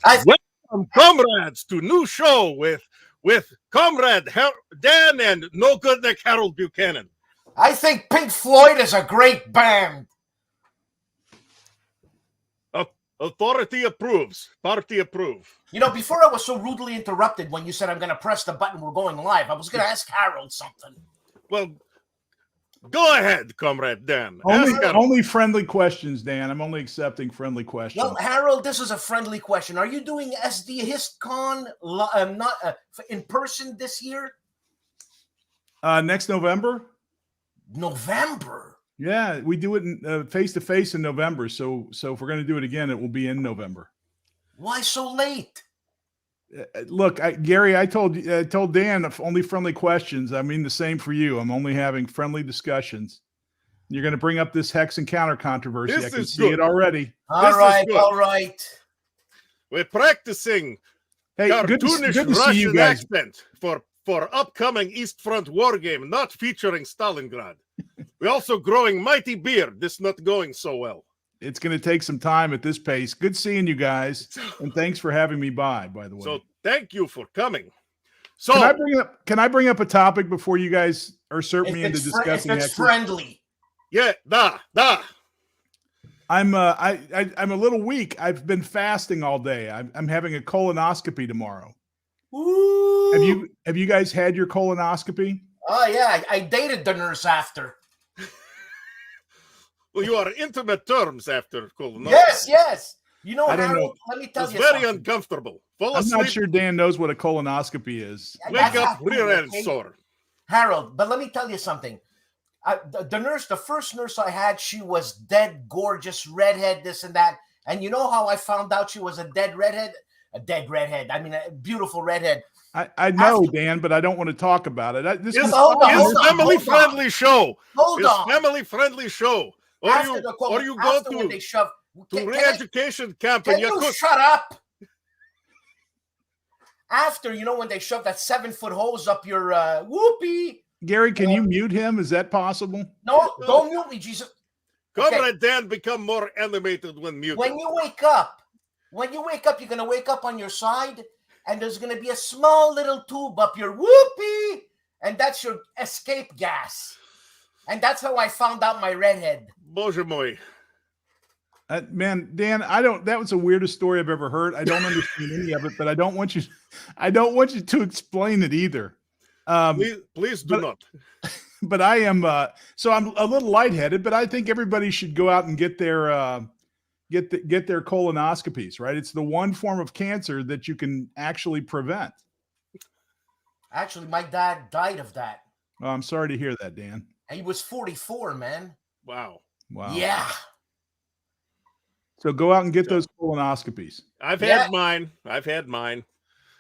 Welcome, comrades, to new show with comrade Dan and Nogoodnik Harold Buchanan. I think Pink Floyd is a great band. Authority approves. Party approve. You know, before I was so rudely interrupted when you said I'm going to press the button, we're going live, I was going to ask Harold something. Well, go ahead, comrade Dan. Only friendly questions, Dan. I'm only accepting friendly questions. Well, Harold, this is a friendly question. Are you doing SD HistCon in person this year? Next November? November? Yeah, we do it face-to-face in November. So if we're going to do it again, it will be in November. Why so late? Look, Gary, I told Dan only friendly questions. I mean the same for you. I'm only having friendly discussions. You're going to bring up this hex encounter controversy. I can see it already. All right. We're practicing good to cartoonish see you Russian guys. accent for upcoming East Front war game, not featuring Stalingrad. We're also growing mighty beard. This not going so well. It's going to take some time at this pace. Good seeing you guys, and thanks for having me by the way. So thank you for coming. So can I bring up a topic before you guys usurp me into discussing if it's friendly? Yeah, da. I'm a little weak. I've been fasting all day. I'm having a colonoscopy tomorrow. Ooh. Have you guys had your colonoscopy? Oh yeah, I dated the nurse after. Well, you are intimate terms after colonoscopy. Yes. You know, Harold, let me tell you something. It's very uncomfortable. I'm not sure Dan knows what a colonoscopy is. Wake up, rear end sore. Harold, but let me tell you something. The first nurse I had, she was dead gorgeous, redhead, this and that. And you know how I found out she was a dead redhead? A dead redhead. I mean, a beautiful redhead. I know, Dan, but I don't want to talk about it. It's a family-friendly show. Hold on. Family-friendly show. Or you go to re-education camp can and you shut up? After, you know, when they shove that 7-foot hose up your whoopee. Gary, can you mute him? Is that possible? No, don't mute me, Jesus. Comrade Dan become more animated when muted. When you wake up, you're going to wake up on your side, and there's going to be a small little tube up your whoopee, and that's your escape gas. And that's how I found out my redhead. Boże moi. Man, Dan, that was the weirdest story I've ever heard. I don't understand any of it, but I don't want you to explain it either. Please do not. But I am so I'm a little lightheaded, but I think everybody should go out and get their colonoscopies, right? It's the one form of cancer that you can actually prevent. Actually, my dad died of that. Oh, I'm sorry to hear that, Dan. He was 44, man. Wow. Yeah. So go out and get those colonoscopies. I've had mine.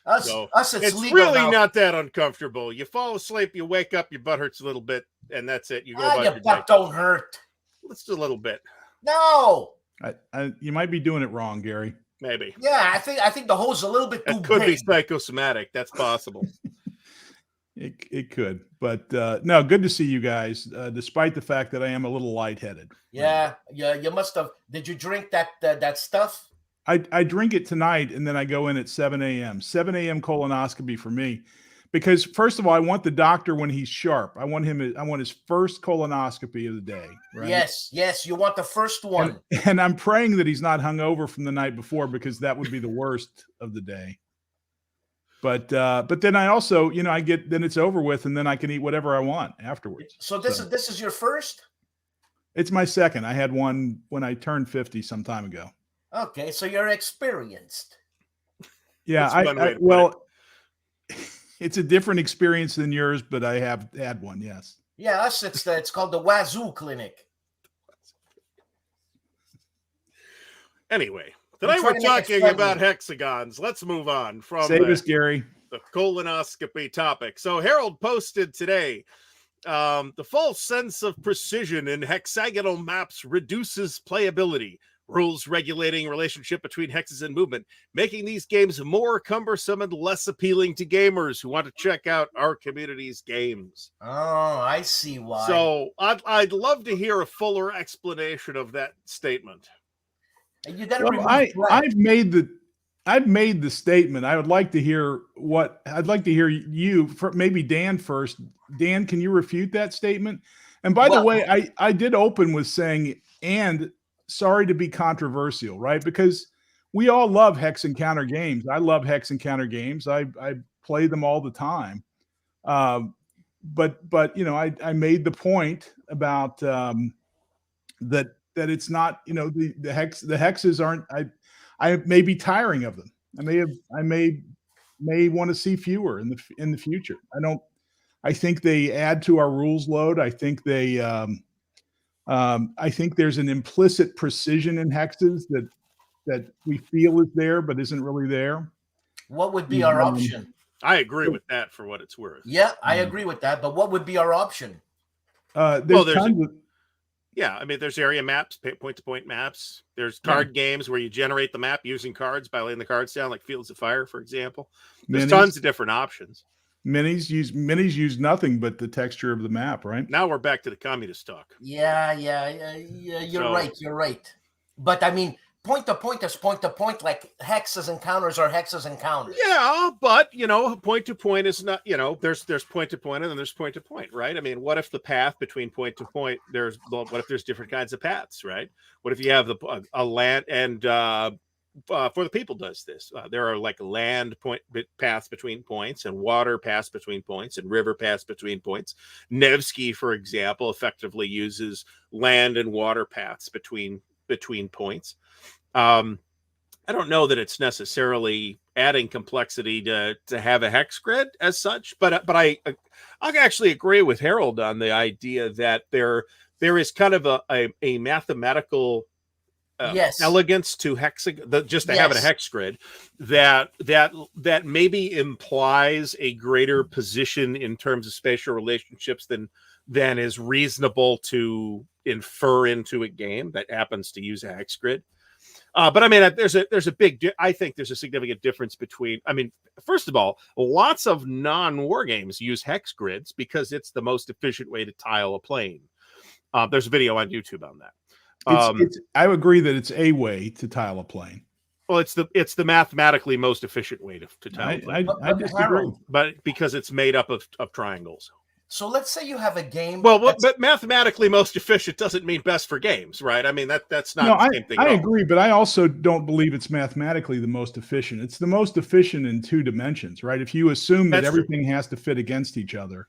Us, it's legal really now. not that uncomfortable. You fall asleep, you wake up, your butt hurts a little bit, and that's it. You go about your your butt day. don't hurt. Just a little bit. No. You might be doing it wrong, Gary. Maybe. Yeah, I think the hose is a little bit too big. It could be big. psychosomatic. That's possible. It could, but no, good to see you guys, despite the fact that I am a little lightheaded. Yeah, you must have. Did you drink that stuff? I drink it tonight, and then I go in at 7 a.m. 7 a.m. colonoscopy for me, because first of all, I want the doctor when he's sharp. I want his first colonoscopy of the day. Right? Yes, you want the first one. And I'm praying that he's not hungover from the night before, because that would be the worst of the day. But then I also, then it's over with, and then I can eat whatever I want afterwards. So this is your first? It's my second. I had one when I turned 50 some time ago. Okay, so you're experienced. Yeah, well, it's a different experience than yours, but I have had one. Yes. Yeah, it's called the Wazoo Clinic. Anyway. Today we're talking about hexagons. Let's move on from Gary. The colonoscopy topic. So Harold posted today, the false sense of precision in hexagonal maps reduces playability. Rules regulating relationship between hexes and movement, making these games more cumbersome and less appealing to gamers who want to check out our community's games. Oh, I see why. So I'd love to hear a fuller explanation of that statement. You gotta I've made I've made the statement. I'd like to hear you, maybe Dan first. Dan, can you refute that statement? And by the way, I did open with saying, and sorry to be controversial, right? Because we all love hex encounter games. I love hex encounter games. I play them all the time. But you know, I made the point about that it's not, you know, the hexes aren't. I may be tiring of them. I may want to see fewer in the future. I think they add to our rules load. I think I think there's an implicit precision in hexes that we feel is there but isn't really there. What would be our option? I agree with that for what it's worth. Yeah, I agree with that. But what would be our option? Yeah, I mean, there's area maps, point-to-point maps. There's card games where you generate the map using cards by laying the cards down, like Fields of Fire, for example. There's tons of different options. Minis use nothing but the texture of the map, right? Now we're back to the communist talk. Yeah. You're right. But I mean, point to point is point to point, like hexes encounters are hexes encounters. Yeah, but you know, point to point is not, you know, there's point to point and then there's point to point, right? I mean, what if the path between point to point, what if there's different kinds of paths, right? What if you have a land and For the People does this. There are like land paths between points and water paths between points and river paths between points. Nevsky, for example, effectively uses land and water paths between points. I don't know that it's necessarily adding complexity to have a hex grid as such, but I actually agree with Harold on the idea that there is kind of a mathematical elegance to having a hex grid that maybe implies a greater position in terms of spatial relationships than is reasonable to infer into a game that happens to use a hex grid. But I mean, I think there's a significant difference between, I mean, first of all, lots of non-war games use hex grids because it's the most efficient way to tile a plane. There's a video on YouTube on that. I agree that it's a way to tile a plane. Well, it's the mathematically most efficient way to tile a plane. I disagree. But because it's made up of triangles. So let's say you have a game. Well, but mathematically most efficient doesn't mean best for games, right? I mean, that's not the same thing. I agree, but I also don't believe it's mathematically the most efficient. It's the most efficient in two dimensions, right? If you assume that everything has to fit against each other,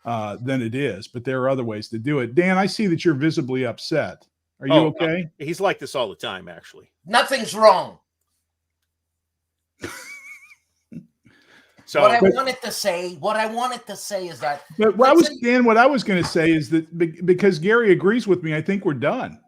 then it is. But there are other ways to do it. Dan, I see that you're visibly upset. Are you okay? He's like this all the time, actually. Nothing's wrong. So what I wanted to say is that. But what I was going to say is that because Gary agrees with me, I think we're done.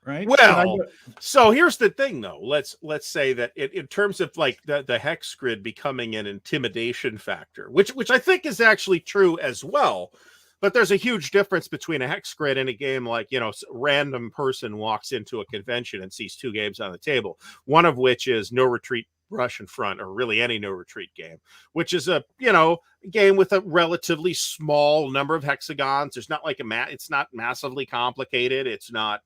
Right. Well, so here's the thing, though. Let's say that in terms of like the hex grid becoming an intimidation factor, which I think is actually true as well. But there's a huge difference between a hex grid and a game like, you know, random person walks into a convention and sees two games on the table, one of which is No Retreat, Rush in Front, or really any no retreat game, which is a, you know, game with a relatively small number of hexagons. There's not like it's not massively complicated.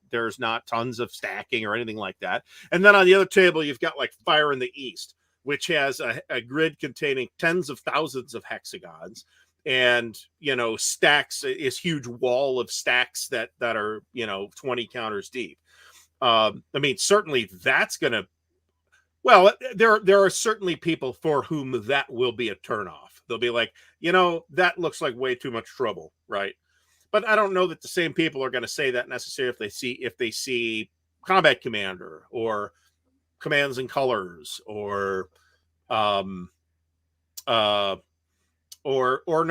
There's not tons of stacking or anything like that. And then on the other table, you've got like Fire in the East, which has a grid containing tens of thousands of hexagons. And, you know, stacks is huge wall of stacks that are, you know, 20 counters deep. I mean, certainly that's going to, well, there are certainly people for whom that will be a turnoff. They'll be like, you know, that looks like way too much trouble, right? But I don't know that the same people are going to say that necessarily if they see Combat Commander or Commands and Colors or No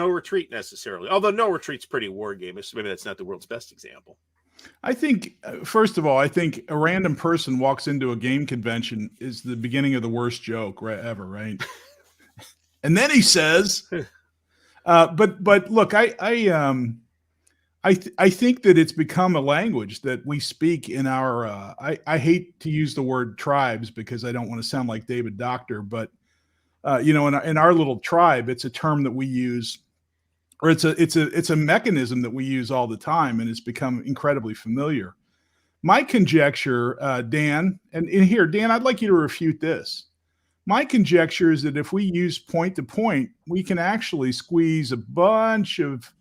Retreat necessarily. Although No Retreat's pretty war game, so maybe that's not the world's best example. I think, first of all, I think a random person walks into a game convention is the beginning of the worst joke ever, right? And then he says, but look, I think that it's become a language that we speak in our, I hate to use the word tribes because I don't want to sound like David Doctor, but you know, in our little tribe, it's a term that we use, or it's a mechanism that we use all the time, and it's become incredibly familiar. My conjecture, Dan, and in here, Dan, I'd like you to refute this. My conjecture is that if we use point to point, we can actually squeeze a bunch of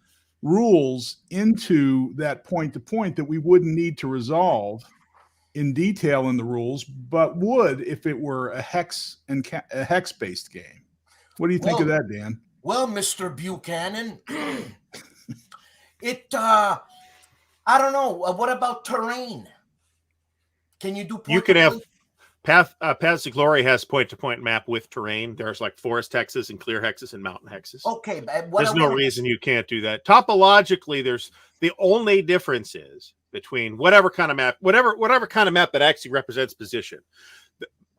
rules into that point to point that we wouldn't need to resolve in detail in the rules, but would if it were a hex based game. What do you think of that, Dan? Well, Mr. Buchanan, I don't know. What about terrain? Can you do point You can to have point? Paths to Glory has point-to-point map with terrain. There's like forest hexes and clear hexes and mountain hexes. Okay, but there's no reason you can't do that. Topologically, there's the only difference is between whatever kind of map, whatever kind of map that actually represents position.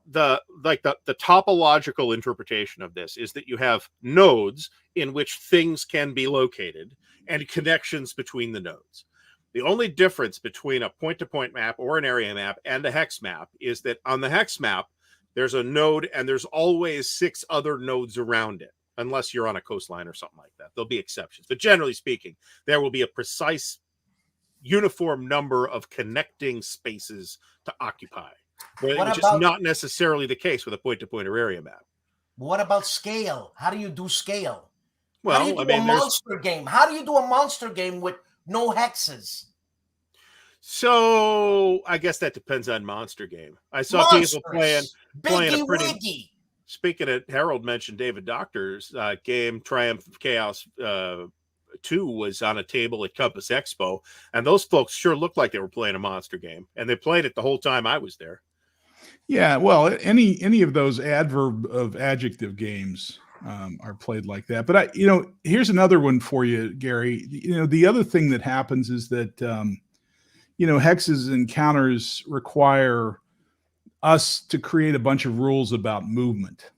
The topological interpretation of this is that you have nodes in which things can be located and connections between the nodes. The only difference between a point-to-point map or an area map and a hex map is that on the hex map, there's a node and there's always 6 other nodes around it, unless you're on a coastline or something like that. There'll be exceptions. But generally speaking, there will be a precise, uniform number of connecting spaces to occupy, which is not necessarily the case with a point-to-point or area map. What about scale? How do you do scale? Well, how do you do a monster game? How do you do a monster game with no hexes? So I guess that depends on monster game. I saw people playing a pretty. Speaking of, Harold mentioned David Doctor's game Triumph of Chaos 2 was on a table at Compass Expo, and those folks sure looked like they were playing a monster game, and they played it the whole time I was there. Yeah, well, any of those adverb of adjective games are played like that. But here's another one for you, Gary. The other thing that happens is that hexes and counters require us to create a bunch of rules about movement.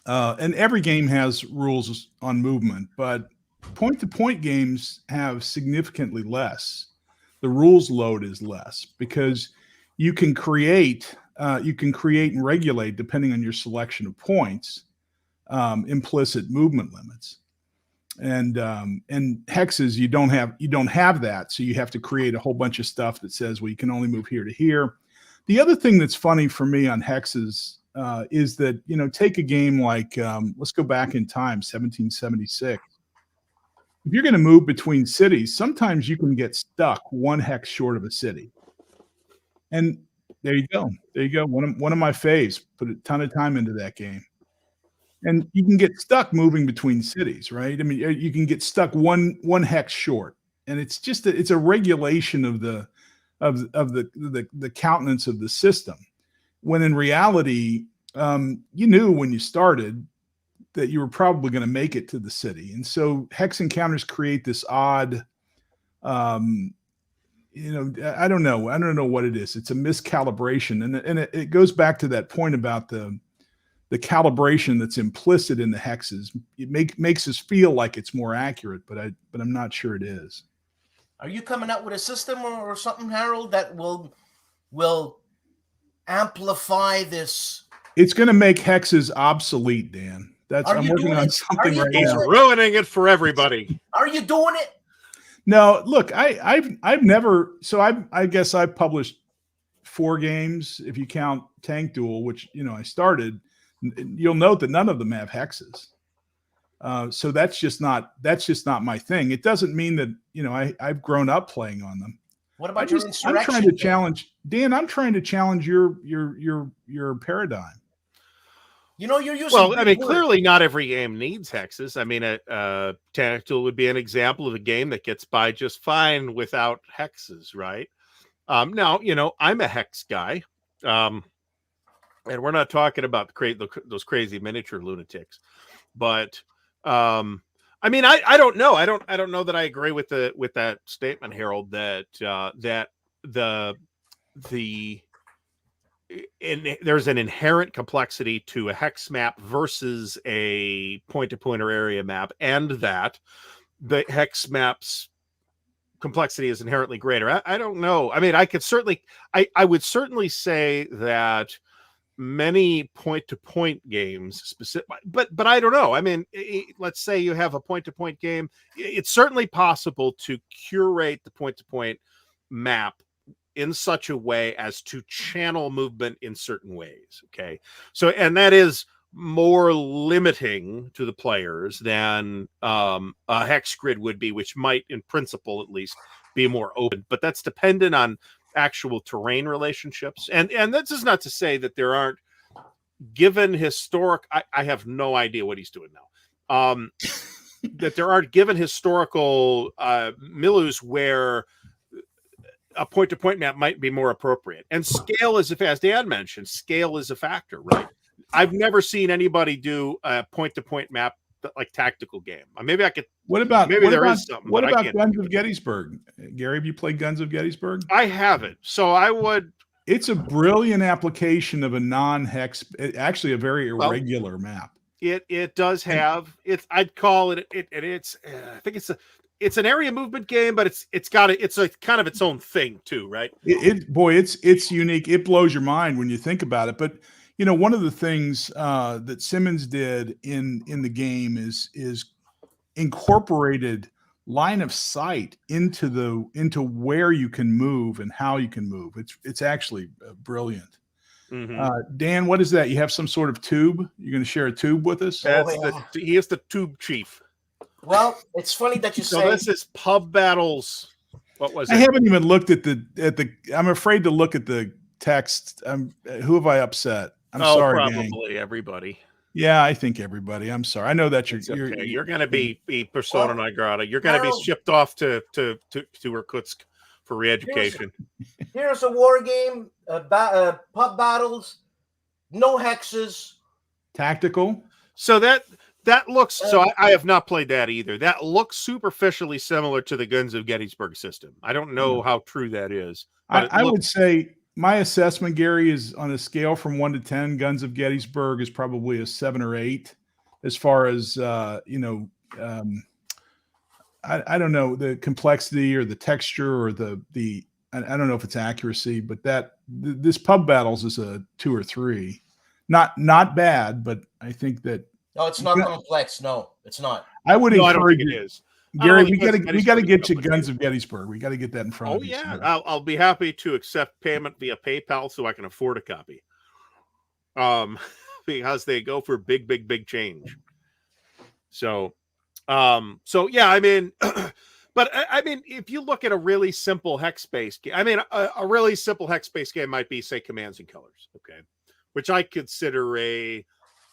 And every game has rules on movement, but point-to-point games have significantly less. The rules load is less because you can create and regulate, depending on your selection of points, implicit movement limits. And hexes, you don't have that, so you have to create a whole bunch of stuff that says, well, you can only move here to here. The other thing that's funny for me on hexes is that take a game like let's go back in time, 1776. If you're going to move between cities, sometimes you can get stuck one hex short of a city. And there you go. One of my faves. Put a ton of time into that game. And you can get stuck moving between cities, right? I mean, you can get stuck one hex short, and it's just it's a regulation of the countenance of the system. When in reality, you knew when you started that you were probably going to make it to the city, and so hex encounters create this odd. I don't know what it is. It's a miscalibration, and it goes back to that point about the calibration that's implicit in the hexes. It makes us feel like it's more accurate, but I'm not sure it is. Are you coming up with a system or something, Harold, that will amplify this? It's going to make hexes obsolete, Dan. I'm working on something right now. He's ruining it for everybody. Are you doing it? No, look, I've never. So I guess I've published 4 games if you count Tank Duel, which I started. You'll note that none of them have hexes. So that's just not my thing. It doesn't mean that I've grown up playing on them. What about your insurrection? I'm trying to challenge Dan. I'm trying to challenge your paradigm. You're using. Well, I mean, clearly not every game needs hexes. I mean, Tank Duel would be an example of a game that gets by just fine without hexes, right? Now, I'm a hex guy. And we're not talking about those crazy miniature lunatics, but I mean, I don't know. I don't know that I agree with that statement, Harold. That there's an inherent complexity to a hex map versus a point-to-point or area map, and that the hex map's complexity is inherently greater. I don't know. I mean, I would certainly say that many point-to-point games specific, but I don't know. I mean, let's say you have a point-to-point game. It's certainly possible to curate the point-to-point map in such a way as to channel movement in certain ways. Okay. So, and that is more limiting to the players than a hex grid would be, which might, in principle at least, be more open. But that's dependent on actual terrain relationships. And that's just not to say that there aren't, given historic, I have no idea what he's doing now. That there aren't, given historical milieus where a point-to-point map might be more appropriate. And scale is, as Dan mentioned, scale is a factor, right? I've never seen anybody do a point-to-point map like tactical game. Maybe I could. What about is something. What about Guns of Gettysburg? Gary, have you played Guns of Gettysburg? I haven't. So I would. It's a brilliant application of a non-hex, actually a very irregular map. It does have it's. I'd call it. It's. I think it's an area movement game, but it's a kind of its own thing too, right? It's unique. It blows your mind when you think about it. But one of the things that Simmons did in the game is incorporated line of sight into where you can move and how you can move. It's actually brilliant. Mm-hmm. Dan, what is that? You have some sort of tube? You're going to share a tube with us? He is the tube chief. Well, it's funny that you say. So this is Pub Battles. What was it? I haven't even looked at the. I'm afraid to look at the text. Who have I upset? I'm sorry, probably gang. Everybody. Yeah, I think everybody. I'm sorry. I know that you're going to be persona non grata. You're going to be shipped off to Irkutsk for re-education. Here's a war game, Pub Battles, no hexes, tactical. So that looks. So I have not played that either. That looks superficially similar to the Guns of Gettysburg system. I don't know how true that is. I would say my assessment, Gary, is on a scale from 1 to 10. Guns of Gettysburg is probably a 7 or 8, as far as I don't know, the complexity or the texture or the I don't know if it's accuracy, but this Pub Battles is a 2 or 3. Not bad, but I think that. No, it's not complex. No, it's not. I would encourage it is. Gary, we got to get you Guns of Gettysburg. We got to get that in front of you. Oh yeah, I'll be happy to accept payment via PayPal so I can afford a copy. Because they go for big change. So yeah, I mean, but I mean, if you look at a really simple hex-based game, I mean, a really simple hex-based game might be, say, Commands and Colors, okay, which I consider a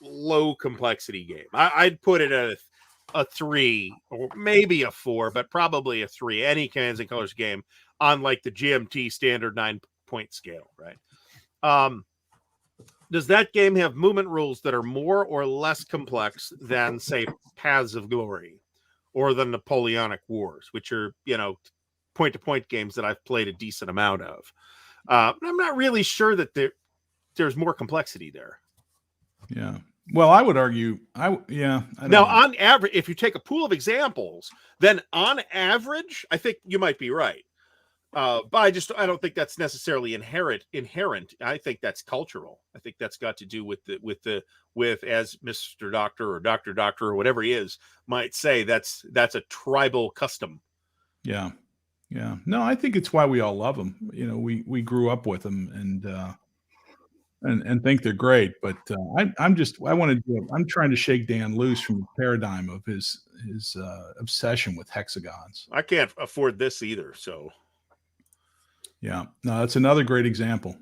low complexity game. I'd put it at a 3 or maybe a 4, but probably a 3. Any Commands and Colors game on like the GMT standard 9-point scale, right? Does that game have movement rules that are more or less complex than, say, Paths of Glory or the Napoleonic Wars, which are, point-to-point games that I've played a decent amount of? I'm not really sure that there's more complexity there. Yeah. Well, I would argue, now, on average, if you take a pool of examples, then on average, I think you might be right. But I don't think that's necessarily inherent. I think that's cultural. I think that's got to do with as Mr. Doctor or Dr. Doctor or whatever he is might say, that's a tribal custom. Yeah. Yeah. No, I think it's why we all love them. We grew up with them and think they're great, but I'm trying to shake Dan loose from the paradigm of his obsession with hexagons. I can't afford this either, so. Yeah, no, that's another great example.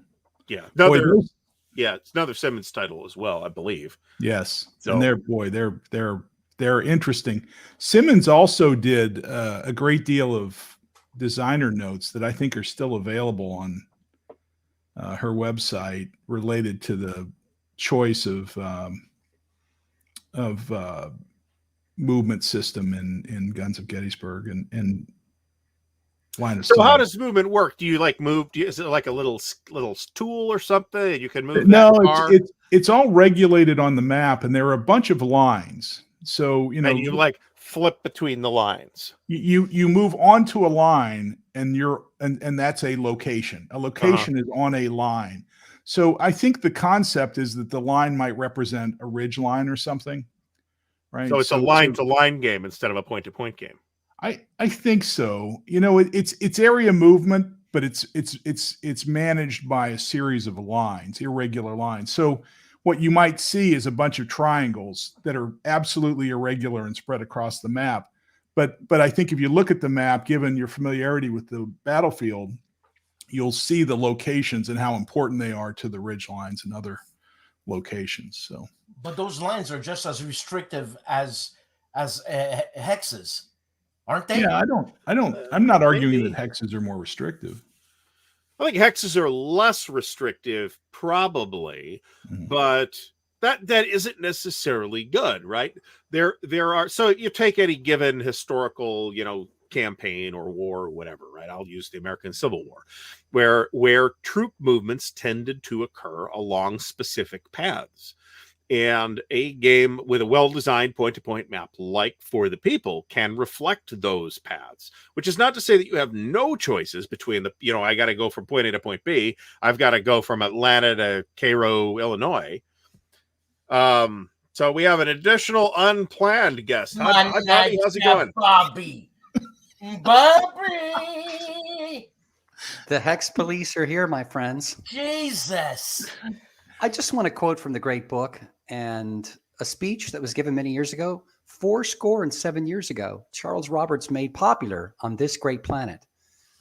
Yeah, it's another Simmons title as well, I believe. Yes, so. And they're interesting. Simmons also did a great deal of designer notes that I think are still available on her website related to the choice of movement system in Guns of Gettysburg and line of sight. So how does movement work? Do you move? Is it like a little tool or something? You can move. No, it's all regulated on the map, and there are a bunch of lines. So and you flip between the lines. You move onto a line, and and that's a location. A location is on a line. So I think the concept is that the line might represent a ridge line or something, right? So it's a line-to-line game instead of a point-to-point game. I think so. It's area movement, but it's managed by a series of lines, irregular lines. So what you might see is a bunch of triangles that are absolutely irregular and spread across the map. But I think if you look at the map, given your familiarity with the battlefield, you'll see the locations and how important they are to the ridge lines and other locations. So, but those lines are just as restrictive as hexes, aren't they? Yeah, I'm not arguing maybe. that hexes are more restrictive. I think hexes are less restrictive, probably, but that isn't necessarily good, right? There are, so you take any given historical, campaign or war or whatever, right? I'll use the American Civil War, where troop movements tended to occur along specific paths. And a game with a well-designed point-to-point map like For the People can reflect those paths, which is not to say that you have no choices between I got to go from point A to point B. I've got to go from Atlanta to Cairo, Illinois. So we have an additional unplanned guest. Hi, Bobby. How's it going? Bobby. The Hex Police are here, my friends. Jesus. I just want to quote from the great book and a speech that was given many years ago, 77 years ago. Charles Roberts made popular on this great planet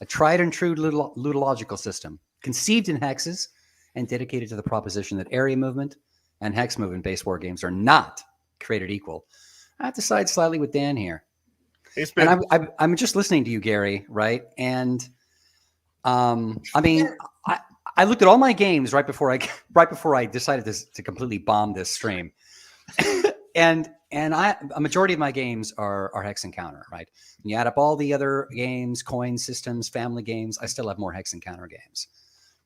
a tried and true ludological system conceived in hexes and dedicated to the proposition that area movement and hex movement based war games are not created equal. I have to side slightly with Dan here. And I'm just listening to you, Gary, right? And I looked at all my games right before I decided to completely bomb this stream, and a majority of my games are Hex Encounter, right? When you add up all the other games, coin systems, family games, I still have more Hex Encounter games.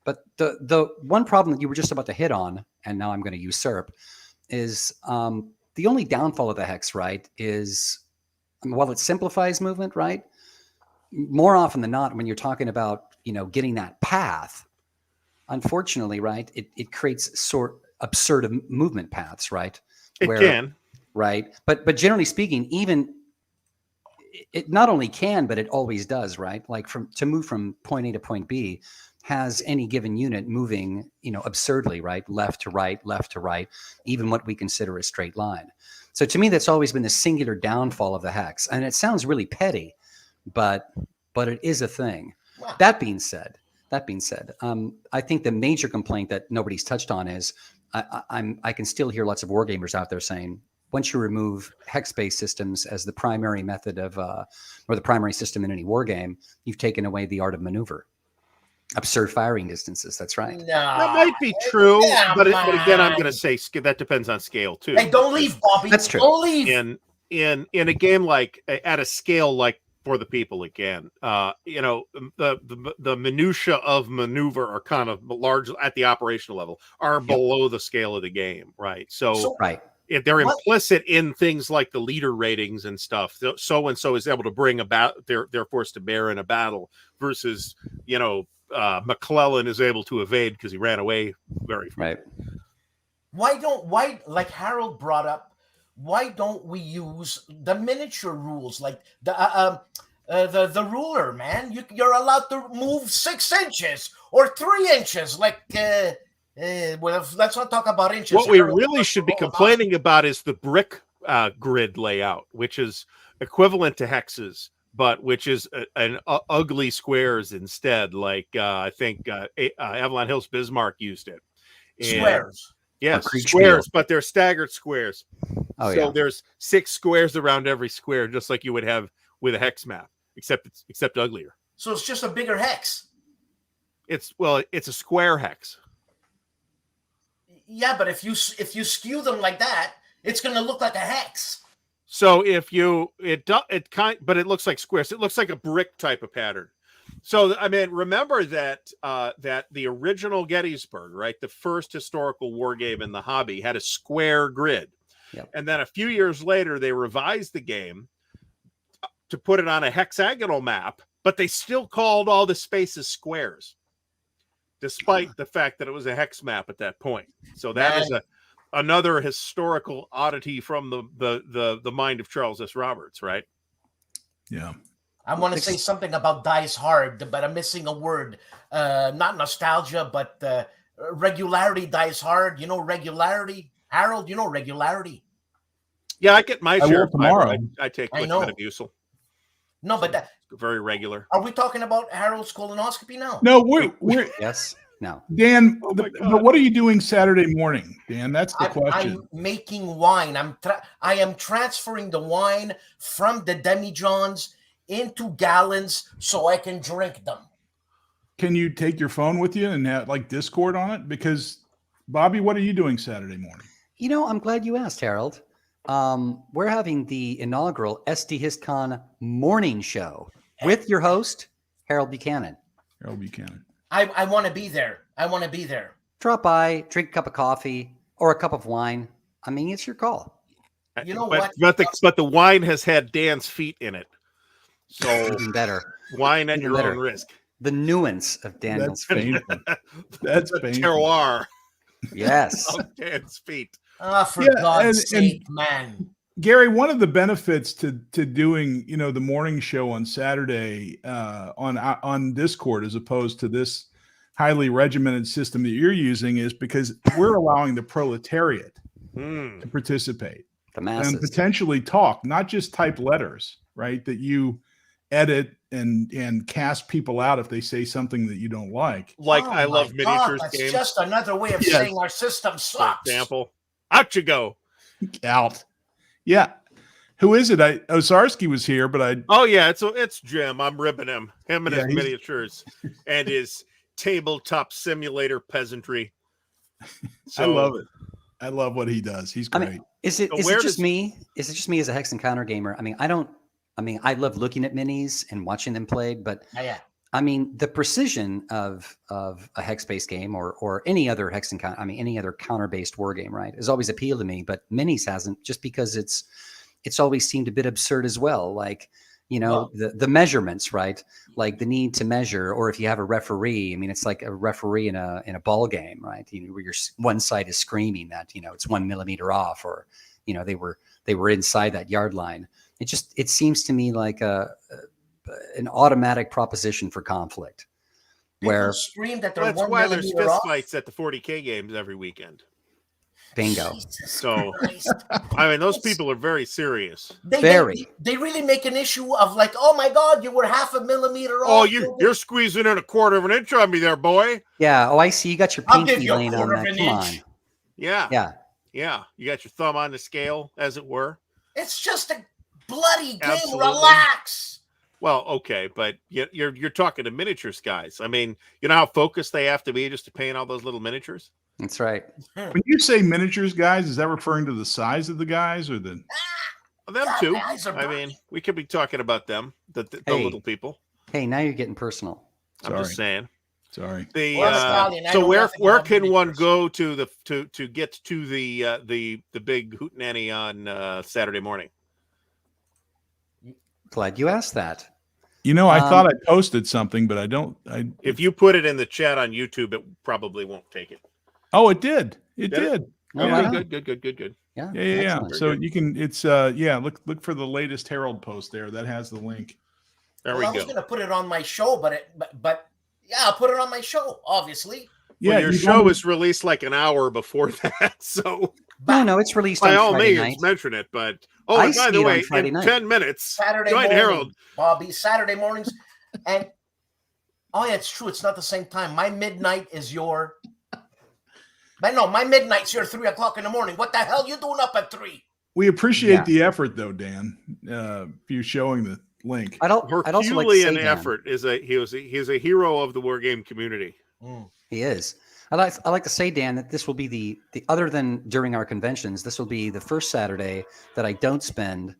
But the one problem that you were just about to hit on, and now I'm going to usurp, is the only downfall of the Hex, right, is while it simplifies movement, right, more often than not, when you're talking about getting that path, unfortunately, right, it creates absurd movement paths, right? It can. Right. But generally speaking, even it not only can, but it always does, right? Like to move from point A to point B has any given unit moving, absurdly, right? Left to right, even what we consider a straight line. So to me, that's always been the singular downfall of the Hex. And it sounds really petty, but it is a thing. Wow. That being said, I think the major complaint that nobody's touched on is I can still hear lots of wargamers out there saying, once you remove hex-based systems as the primary method of, or the primary system in any war game, you've taken away the art of maneuver. Absurd firing distances. That's right. No, that might be true, but again, I'm going to say that depends on scale too. Hey, don't leave, Bobby. That's true. Don't leave. In a game like at a scale like For the People, again, the minutia of maneuver are kind of large at the operational level, are below the scale of the game, right? So right. If they're implicit in things like the leader ratings and stuff. So and so is able to bring about their force to bear in a battle versus McClellan is able to evade because he ran away very far. Right. Why like Harold brought up? Why don't we use the miniature rules, like the ruler, man? You're allowed to move 6 inches or 3 inches, like. Well, let's not talk about inches. What we really should be complaining about is the brick grid layout, which is equivalent to hexes, but which is an ugly squares instead. Like I think Avalon Hills Bismarck used it. Squares. Yes, squares, but they're staggered squares. Oh, so there's 6 squares around every square, just like you would have with a hex map, except uglier. So it's just a bigger hex. It's a square hex. Yeah, but if you skew them like that, it's going to look like a hex. So but it looks like squares. It looks like a brick type of pattern. So I mean, remember that that the original Gettysburg, right, the first historical war game in the hobby, had a square grid, and then a few years later they revised the game to put it on a hexagonal map, but they still called all the spaces squares, despite the fact that it was a hex map at that point. So that is another historical oddity from the mind of Charles S. Roberts, right? Yeah. I want to say something about Dice Hard, but I'm missing a word. Not nostalgia, but regularity. Dice Hard. You know regularity, Harold. You know regularity. Yeah, I get my I share will of fiber. tomorrow. I take I with know. Metamucil. No, but that, Very regular. are we talking about Harold's colonoscopy now? No, we're Yes. No. Dan. Oh my but God. what are you doing Saturday morning, Dan? That's the I'm question. making wine. I am transferring the wine from the demijohns into gallons so I can drink them. Can you take your phone with you and have like Discord on it? Because Bobby, what are you doing Saturday morning? You know, I'm glad you asked, Harold. We're having the inaugural SD HistCon morning show with your host, Harold Buchanan. Harold Buchanan. I want to be there. I want to be there. Drop by, drink a cup of coffee or a cup of wine. I mean, it's your call. You know but, what? But the wine has had Dan's feet in it. So Even better. wine at Even your better. own risk. The nuance of Daniel's That's feet. painful. That's The painful. terroir Yes. of Dan's feet. For Yeah, God's and- sake, man. Gary, one of the benefits to doing, the morning show on Saturday on Discord as opposed to this highly regimented system that you're using is because we're allowing the proletariat to participate The and masses. potentially talk, not just type letters, right? That you edit and cast people out if they say something that you don't like. Like Oh I love my God, miniatures that's games. just another way of Yes. saying our system For sucks. example, out you go. Out. Yeah. Who is it? Ozarski was here, but Oh yeah, it's Jim. I'm ribbing him. Him and Yeah, his he's- miniatures and his tabletop simulator peasantry. So, I love it. I love what he does. He's I great. mean, is it where just does- me? Is it just me as a Hex Encounter gamer? I love looking at minis and watching them played, but Yeah. I mean, the precision of a hex-based game or any other hex encounter, any other counter-based war game, right, has always appealed to me. But minis hasn't, just because it's always seemed a bit absurd as well. Like, the measurements, right? Like the need to measure, or if you have a referee, I mean, it's like a referee in a ball game, right? Where one side is screaming that it's 1 millimeter off, or they were inside that yard line. It seems to me like an automatic proposition for conflict. People Where scream that they're That's 1 why there's millimeter fist off. fights at the 40K games every weekend. bingo. Jesus So, Christ. I mean, those people are very serious. They really make an issue of like, oh my God, you were 0.5 millimeter Oh, off. you're squeezing in 1/4 of an inch on me there, boy. Yeah. Oh, I see. You got your I'll give pinky you a laying on 1/4 that. of an Come on. inch. Yeah, Yeah. yeah. You got your thumb on the scale, as it were. It's just a bloody game. Absolutely. Relax. Well, okay, but you're talking to miniatures guys. I mean, you know how focused they have to be just to paint all those little miniatures. That's right. When you say miniatures, guys, is that referring to the size of the guys or the? Them God, too. my eyes are I burning. mean, we could be talking about them, the Hey. little people. Hey, now you're getting personal. I'm just saying. Sorry. The Well, Italian, I so know where nothing where about can one miniatures. go to get to the big hootenanny on Saturday morning? Glad you asked that. I thought I posted something, but I don't. If you put it in the chat on YouTube, it probably won't take it. Oh, it did. It Did it? did. Oh, Yeah. wow. Good. Yeah. Yeah. Excellent. So you can. It's Look for the latest Herald post there. That has the link. There Well, I we was go. going to put it on my show, but yeah, I'll put it on my show, obviously. Well, your you show don't- was released like an hour before that, so No, it's released by on all Friday means night. mention it. But I and by see the it on way, Friday in night. 10 minutes, Saturday join morning, Harold. Bobby, Saturday mornings. And oh yeah, it's true. It's not the same time. My midnight is your. But no, my midnight's your 3 o'clock in the morning. What the hell you doing up at 3? We appreciate Yeah. the effort, though, Dan. You showing the link. I'd also like to say, Herculean Dan, effort he's a hero of the war game community. he is. I like to say, Dan, that this will be the other than during our conventions, this will be the first Saturday that I don't spend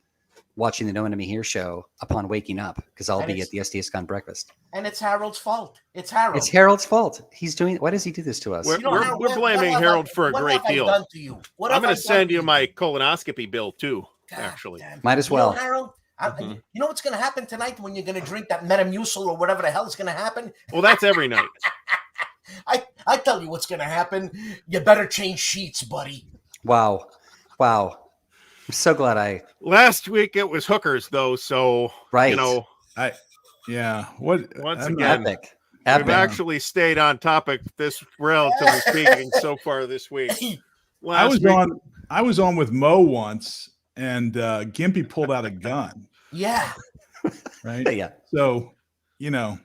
watching the No Enemy Here show upon waking up, because I'll And be it's- at the SDSCon breakfast. And it's Harold's fault. It's Harold. It's Harold's fault. He's doing. Why does he do this to us? We're- You know, Harold, we're what blaming have Harold I- for a what great have I deal. done to you? What I'm have going I to done send to you my colonoscopy bill too. God Actually, damn. Might as You know, well. Harold, Mhm. you know what's going to happen tonight when you're going to drink that Metamucil or whatever the hell is going to happen? well, that's every night. I tell you what's going to happen. You better change sheets, buddy. Wow. I'm so glad I. Last week it was hookers though, so Right. you know Once I'm again, not- Epic. we've Epic. actually stayed on topic this relatively speaking so far this week. I was week, on with Mo once, and Gimpy pulled out a gun. Yeah. Right. Yeah. So, you know,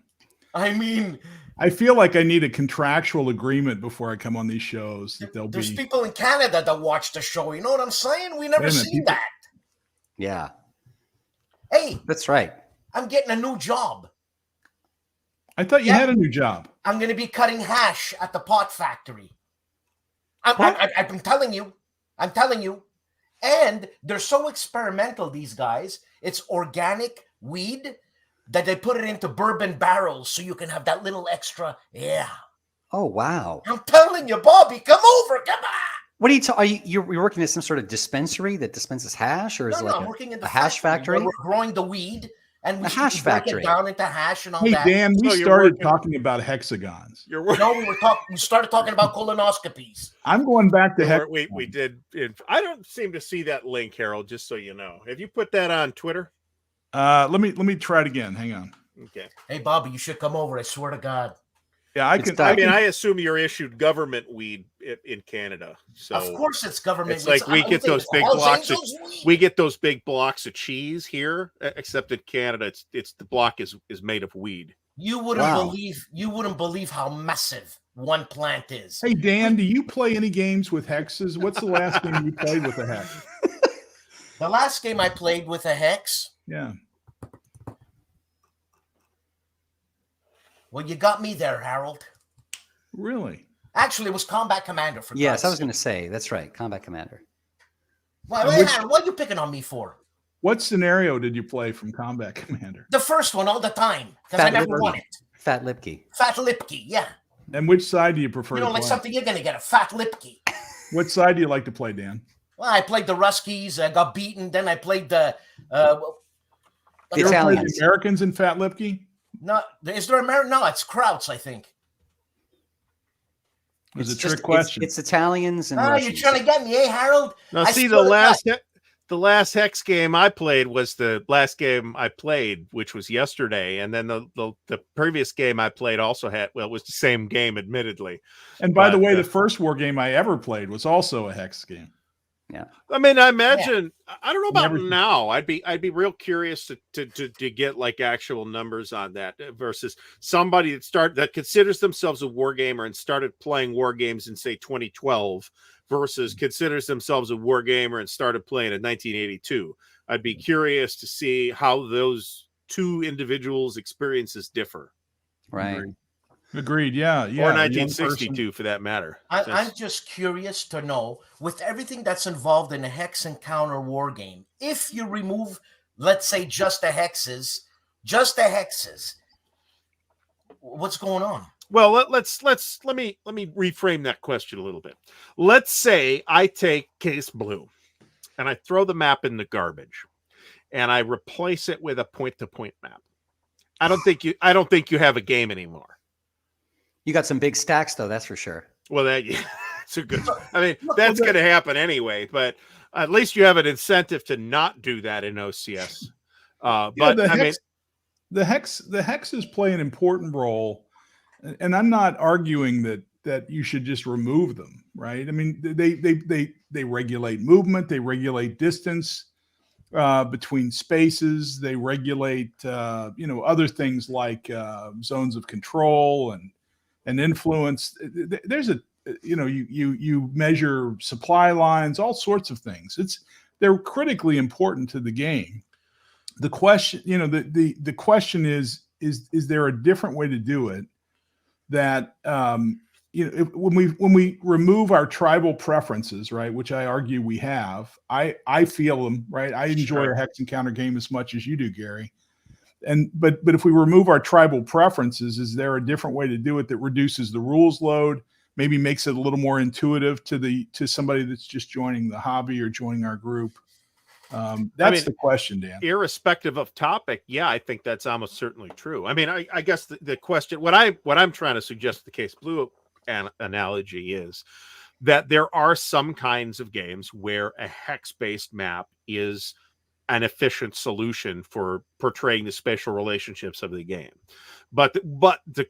I mean, I feel like I need a contractual agreement before I come on these shows that there'll there's be. people in Canada that watch the show. You know what I'm saying? We never Wait a minute, seen people- that. Yeah. Hey, That's right. I'm getting a new job. I thought you Yeah. had a new job. I'm going to be cutting hash at the pot factory. I've been telling you. I'm telling you. And they're so experimental, these guys. It's organic weed that they put it into bourbon barrels so you can have that little extra. Yeah. Oh, wow. I'm telling you, Bobby, come over. Come on. What are you, you're working at some sort of dispensary that dispenses hash, or is it No, like I'm working in the a hash factory? where we're growing the weed, and we A hash break it factory. down into hash and all Hey, that. Dan, we So you're started working- talking about hexagons. you're working. No, we started talking about colonoscopies. I'm going back to hex. We did. I don't seem to see that link, Harold. Just so you know, have you put that on Twitter? Let me try it again. Hang on. Okay. Hey, Bobby, you should come over. I swear to God. Yeah, I It's can. done. I mean, I assume you're issued government weed in Canada. So Of course, it's government. it's like we I get think those it's big Hells blocks of Angels weed. we get those big blocks of cheese here, except in Canada, it's the block is made of weed. You wouldn't Wow. believe how massive one plant is. Hey, Dan, do you play any games with hexes? What's the last game you played with a hex? The last game I played with a hex. Yeah. Well, you got me there, Harold. Really? Actually, it was Combat Commander for Yes, I was God's going to say, that's right. Combat Commander. Why, And which- Harold, what are you picking on me for? What scenario did you play from Combat Commander? The first one all the time, because I Fat never Lipke. won it. Fat Lipke. Fat Lipke, yeah. And which side do you prefer You know, to like play? something you're going to get, a Fat Lipke. What side do you like to play, Dan? Well, I played the Ruskies. I got beaten. Then I played the... The You ever played Italians. the Americans in Fat Lipke? is there American? No, it's Krauts, I think. It was a It's trick just- question. It's Italians and Oh, you're Russians. trying to get me, eh, Harold? Now, I see, swear the last hex game I played was the last game I played, which was yesterday, and then the previous game I played also it was the same game, admittedly. And by the But, way, the first war game I ever played was also a hex game. I mean, I imagine I don't know about Never- now. I'd be real curious to get like actual numbers on that versus somebody that considers themselves a war gamer and started playing war games in say 2012 versus considers themselves a war gamer and started playing in 1982. I'd be curious to see how those two individuals' experiences differ, Right. Agreed. Yeah. Yeah. or a young 1962 person- for that matter. I'm just curious to know, with everything that's involved in a hex encounter war game, if you remove, let's say, just the hexes, what's going on? Well, let me reframe that question a little bit. Let's say I take Case Blue and I throw the map in the garbage and I replace it with a point-to-point map. I don't think you have a game anymore. You got some big stacks, though, that's for sure. Well, it's a good. I mean, that's going to happen anyway. But at least you have an incentive to not do that in OCS. Yeah, But the I mean, hex, the hexes play an important role, and I'm not arguing that you should just remove them, right? I mean, they regulate movement, they regulate distance between spaces, they regulate other things like zones of control and influence. There's you measure supply lines, all sorts of things. They're critically important to the game. The question, the question is there a different way to do it that when we remove our tribal preferences, right, which I argue we have, I feel them, right? I enjoy a hex encounter game as much as you do, Gary. But if we remove our tribal preferences, is there a different way to do it that reduces the rules load, maybe makes it a little more intuitive to somebody that's just joining the hobby or joining our group? That's the question, Dan. Irrespective of topic, yeah, I think that's almost certainly true. I mean, I guess the question, what I'm trying to suggest, the Case Blue analogy is that there are some kinds of games where a hex-based map is an efficient solution for portraying the spatial relationships of the game. But the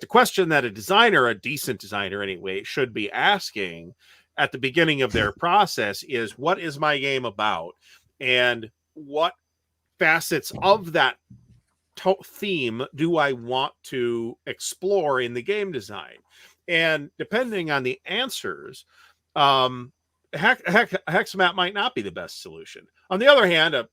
question that a decent designer anyway, should be asking at the beginning of their process is, what is my game about? And what facets of that theme do I want to explore in the game design? And depending on the answers, hex map might not be the best solution. On the other hand, a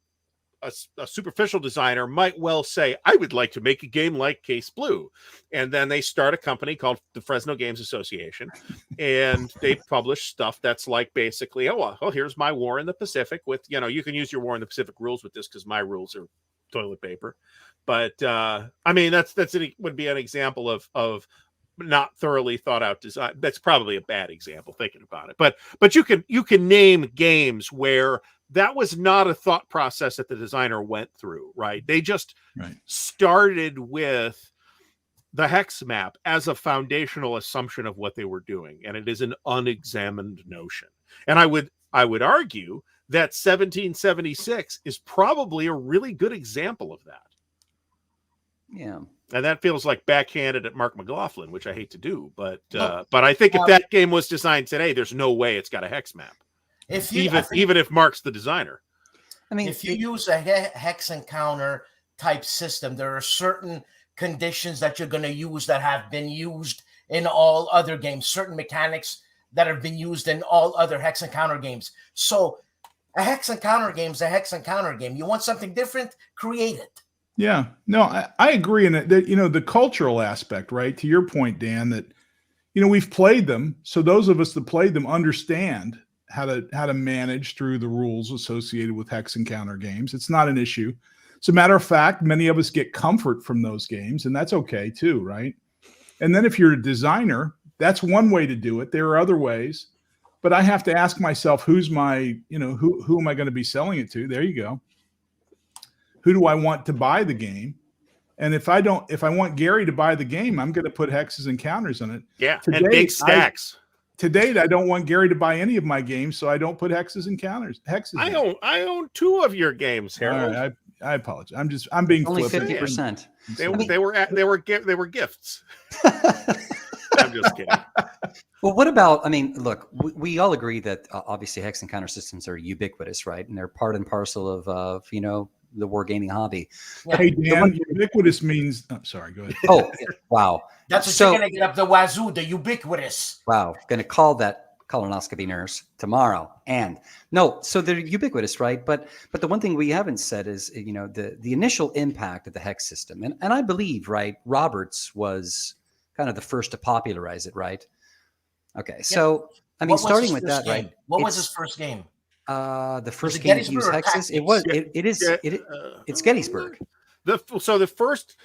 superficial designer might well say, I would like to make a game like Case Blue. And then they start a company called the Fresno Games Association, and they publish stuff that's like basically, oh, well, here's my War in the Pacific with, you can use your War in the Pacific rules with this because my rules are toilet paper. But I mean, would be an example of not thoroughly thought out design. That's probably a bad example thinking about it. But you can name games where that was not a thought process that the designer went through, right? They just started with the hex map as a foundational assumption of what they were doing, and it is an unexamined notion. And I would argue that 1776 is probably a really good example of that. Yeah. And that feels like backhanded at Mark McLaughlin, which I hate to do, but I think if that game was designed today, there's no way it's got a hex map. Even if Mark's the designer. I mean, if you use a hex encounter type system, there are certain conditions that you're going to use that have been used in all other games, certain mechanics that have been used in all other hex encounter games. So a hex encounter game is a hex encounter game. You want something different, create it. Yeah, no, I agree in it that, the cultural aspect, right? To your point, Dan, that, we've played them. So those of us that played them understand how to manage through the rules associated with hex encounter games. It's not an issue. As a matter of fact, many of us get comfort from those games, and that's okay too, right? And then if you're a designer, that's one way to do it. There are other ways, but I have to ask myself, who's my, who am I going to be selling it to? There you go. Who do I want to buy the game? And if I want Gary to buy the game, I'm going to put hexes and counters in it. Yeah, and big stacks. To date, I don't want Gary to buy any of my games, so I don't put hexes and counters. I own 2 of your games, Harold. Right, I apologize. I'm being only flippant. 50%. They were gifts. I'm just kidding. Well, what about? I mean, look, we all agree that obviously hex and counter systems are ubiquitous, right? And they're part and parcel of the wargaming hobby. Yeah. Hey, Dan, ubiquitous means. Oh, sorry, go ahead. Oh, wow. That's what you're going to get up the wazoo, the ubiquitous. Wow. Going to call that colonoscopy nurse tomorrow. And no, so they're ubiquitous, right? But the one thing we haven't said is, the initial impact of the hex system. And I believe, right, Roberts was kind of the first to popularize it, right? Okay. So, I mean, starting with that, right? What was his first game? The first game to use hexes. It's Gettysburg. The first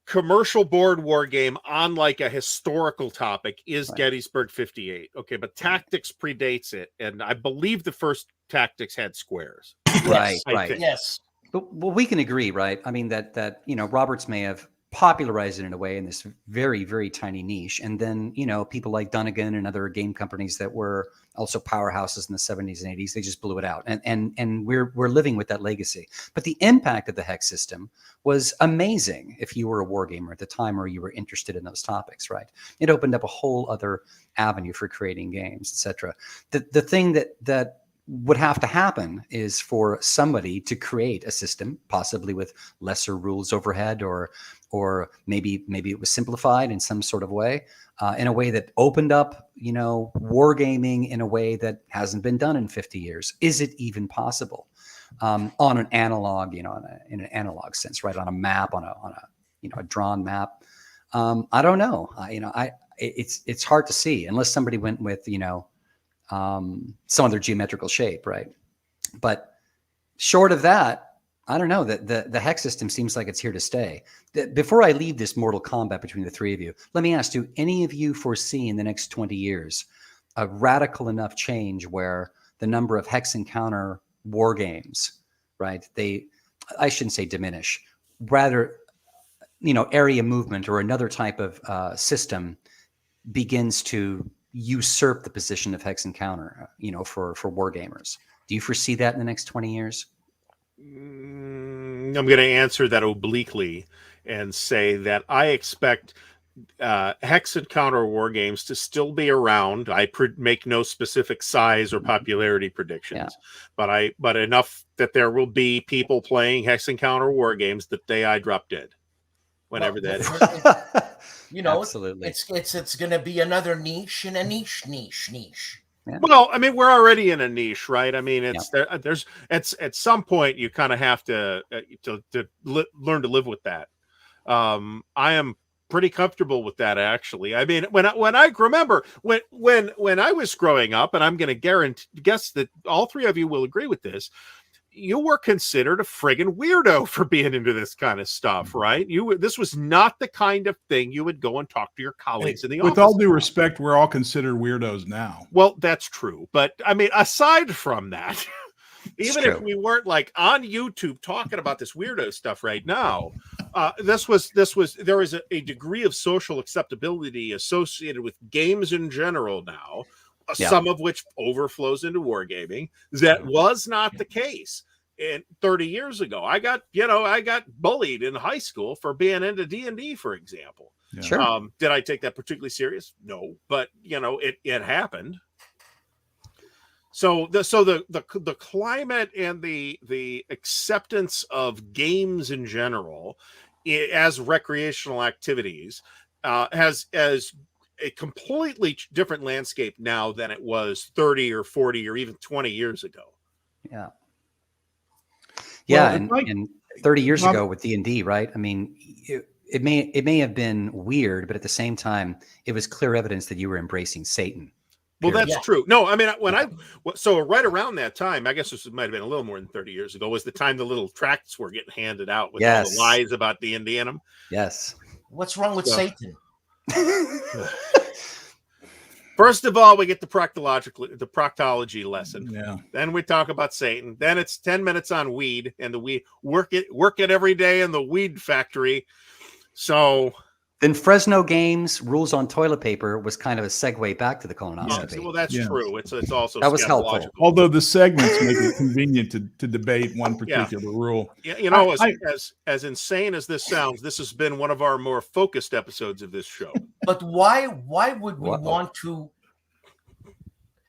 commercial board war game on like a historical topic is Gettysburg 58. Okay, but Tactics predates it, and I believe the first Tactics had squares. Right. Yes. But we can agree, right? I mean that Roberts may have popularized it in a way in this very, very tiny niche. And then, people like Dunnigan and other game companies that were also powerhouses in the 70s and 80s, they just blew it out. And we're living with that legacy. But the impact of the hex system was amazing if you were a war gamer at the time or you were interested in those topics, right? It opened up a whole other avenue for creating games, etc. The thing that would have to happen is for somebody to create a system, possibly with lesser rules overhead, or maybe it was simplified in some sort of way, in a way that opened up, wargaming in a way that hasn't been done in 50 years. Is it even possible on an analog, in an analog sense, right? On a map, on a drawn map. I don't know. It's hard to see unless somebody went with, some other geometrical shape, right? But short of that, I don't know. The hex system seems like it's here to stay. Before I leave this mortal combat between the three of you, let me ask, do any of you foresee in the next 20 years a radical enough change where the number of hex encounter war games, right? I shouldn't say diminish, rather, area movement or another type of system begins to usurp the position of hex encounter, for war gamers. Do you foresee that in the next 20 years? I'm going to answer that obliquely and say that I expect Hex and Counter War games to still be around. I make no specific size or popularity predictions, but enough that there will be people playing Hex and Counter War games the day I drop dead, whenever that is. You know, absolutely, it's going to be another niche and a niche. Yeah. Well, I mean, we're already in a niche, right? I mean, it's there's at some point you kind of have to learn to live with that. I am pretty comfortable with that, actually. I mean, when I remember when I was growing up, and I'm going to guess that all three of you will agree with this, you were considered a friggin' weirdo for being into this kind of stuff, right? This was not the kind of thing you would go and talk to your colleagues in the office. With all due respect, we're all considered weirdos now. Well, that's true, but I mean, aside from that, even if we weren't like on YouTube talking about this weirdo stuff right now, there is a degree of social acceptability associated with games in general now. Some of which overflows into wargaming. That was not the case 30 years ago. I got bullied in high school for being into D&D, for example. Yeah. Sure. Did I take that particularly serious? No, but it happened. So the climate and the acceptance of games in general as recreational activities has a completely different landscape now than it was 30 or 40 or even 20 years ago. Yeah. Well, and 30 years ago with D&D, right? I mean, it may have been weird, but at the same time, it was clear evidence that you were embracing Satan. Well, that's true. No, I mean, so right around that time, I guess this might have been a little more than 30 years ago, was the time the little tracts were getting handed out with all the lies about D&D in them. Yes. What's wrong with Satan? First of all, we get the proctology lesson. Yeah. Then we talk about Satan. Then it's 10 minutes on weed, and the weed work it every day in the weed factory. So then Fresno Games rules on toilet paper was kind of a segue back to the colonoscopy. Yes, well, that's true. It's also that was helpful. Although the segments make it convenient to debate one particular rule. Yeah, as insane as this sounds, this has been one of our more focused episodes of this show. But why would we want to?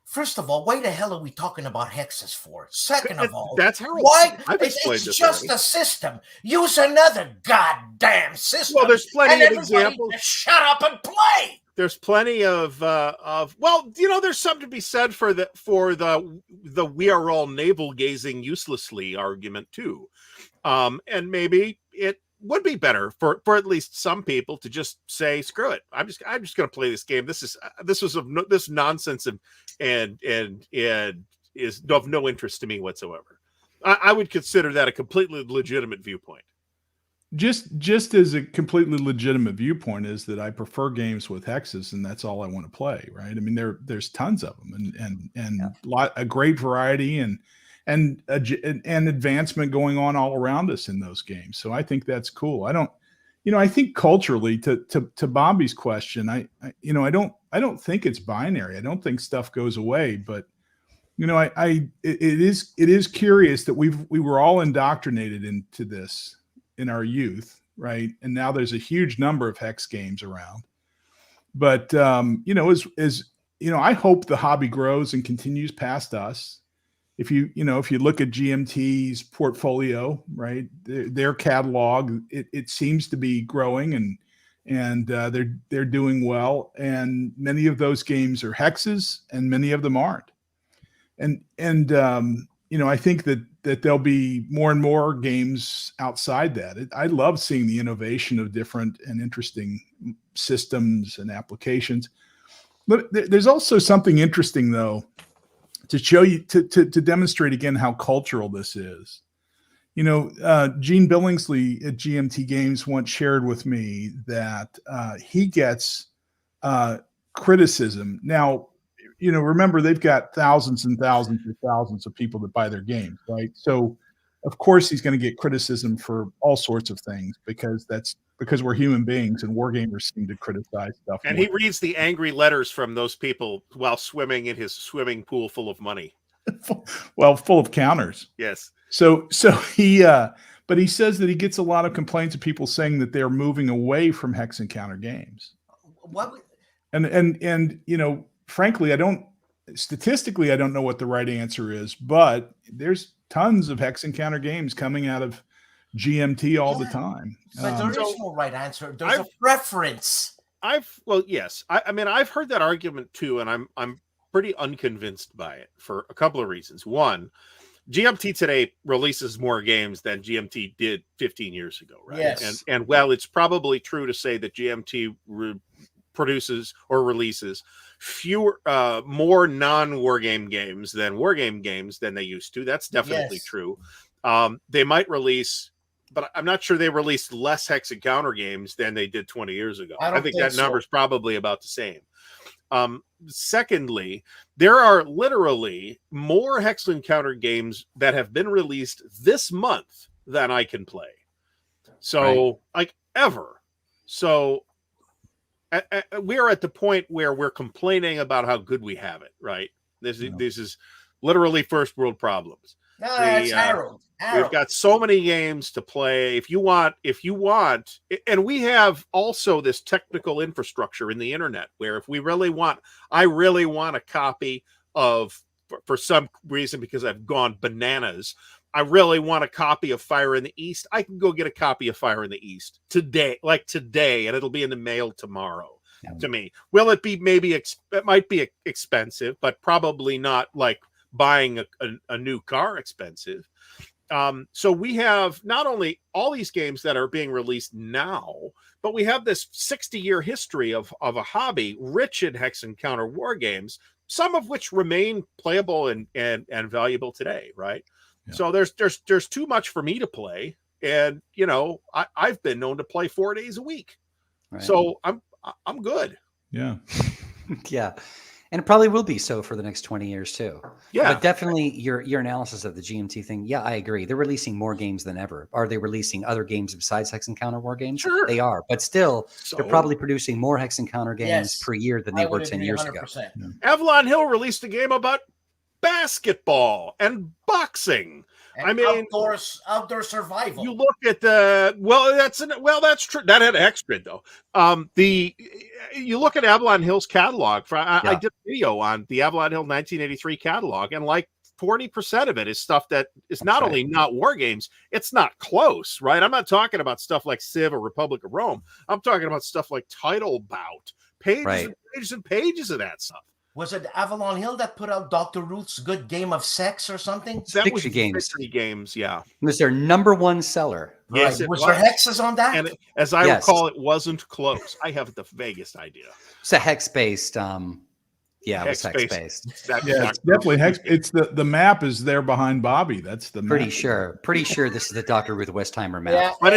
First of all, why the hell are we talking about hexes for? Second of all, that's Harold. Why? It's just a system. Use another goddamn system. Well, there's plenty of examples. Shut up and play. There's plenty of there's something to be said for the we are all navel gazing uselessly argument too, and maybe it would be better for at least some people to just say, screw it, I'm just going to play this game. This nonsense and is of no interest to me whatsoever. I would consider that a completely legitimate viewpoint. Just as a completely legitimate viewpoint is that I prefer games with hexes, and that's all I want to play. Right? I mean, there's tons of them, and a great variety and advancement going on all around us in those games. So I think that's cool. I think culturally, to Bobby's question, I don't think it's binary. I don't think stuff goes away, but it is curious that we were all indoctrinated into this in our youth, right? And now there's a huge number of hex games around. But I hope the hobby grows and continues past us. If you look at GMT's portfolio, right, their catalog, it seems to be growing and they're doing well. And many of those games are hexes, and many of them aren't. And I think that there'll be more and more games outside that. I love seeing the innovation of different and interesting systems and applications. But there's also something interesting, though, to show you, to demonstrate again how cultural this is. Gene Billingsley at GMT Games once shared with me that he gets criticism. Now, remember, they've got thousands and thousands and thousands of people that buy their games, right? So, of course, he's going to get criticism for all sorts of things because we're human beings, and wargamers seem to criticize stuff. And he reads the angry letters from those people while swimming in his swimming pool full of money. Well, full of counters. Yes. So he, but he says that he gets a lot of complaints of people saying that they're moving away from Hex Encounter games. What? And frankly, statistically, I don't know what the right answer is, but there's tons of Hex Encounter games coming out of GMT all the time. But there is no right answer. There's a preference. Yes. I mean, I've heard that argument too, and I'm pretty unconvinced by it for a couple of reasons. One, GMT today releases more games than GMT did 15 years ago, right? Yes. And well, it's probably true to say that GMT produces or releases more non-wargame games than wargame games than they used to. That's definitely true. They might release, but I'm not sure they released less Hex Encounter games than they did 20 years ago. I think that number is probably about the same. Secondly, there are literally more Hex Encounter games that have been released this month than I can play. So, like, ever. So, we're at the point where we're complaining about how good we have it, right? This is literally first world problems. No, that's Harold. We've got so many games to play. If you want, and we have also this technical infrastructure in the internet where if we really want, I really want a copy of, for some reason, because I've gone bananas, I really want a copy of Fire in the East. I can go get a copy of Fire in the East today, and it'll be in the mail tomorrow to me. Will it be it might be expensive, but probably not like buying a new car expensive. So we have not only all these games that are being released now, but we have this 60-year history of a hobby rich in Hex Encounter war games, some of which remain playable and valuable today, right? Yeah. So there's too much for me to play, and I've been known to play 4 days a week, right. So I'm good. Yeah, yeah. And it probably will be so for the next 20 years too. Yeah. But definitely your analysis of the GMT thing. Yeah, I agree. They're releasing more games than ever. Are they releasing other games besides Hex Encounter war games? Sure. They are. But still, they're probably producing more Hex Encounter games per year than they were 10 years 100%. Ago. Yeah. Avalon Hill released a game about basketball and boxing. And outdoor survival. You look at that's true. That had extra though. You look at Avalon Hill's catalog. I did a video on the Avalon Hill 1983 catalog, and like 40% of it is stuff that is not only not war games, it's not close, right? I'm not talking about stuff like Civ or Republic of Rome. I'm talking about stuff like Title Bout, pages and pages and pages of that stuff. Was it Avalon Hill that put out Dr. Ruth's Good Game of Sex or something? That was Victory Games, yeah. It was their #1 seller. Yes, was there hexes on that? And as I recall, it wasn't close. I have the vaguest idea. It's a hex-based. It was hex-based. It's definitely hex. It's the map is there behind Bobby. That's the map. Pretty sure this is the Dr. Ruth Westheimer map. Yeah. But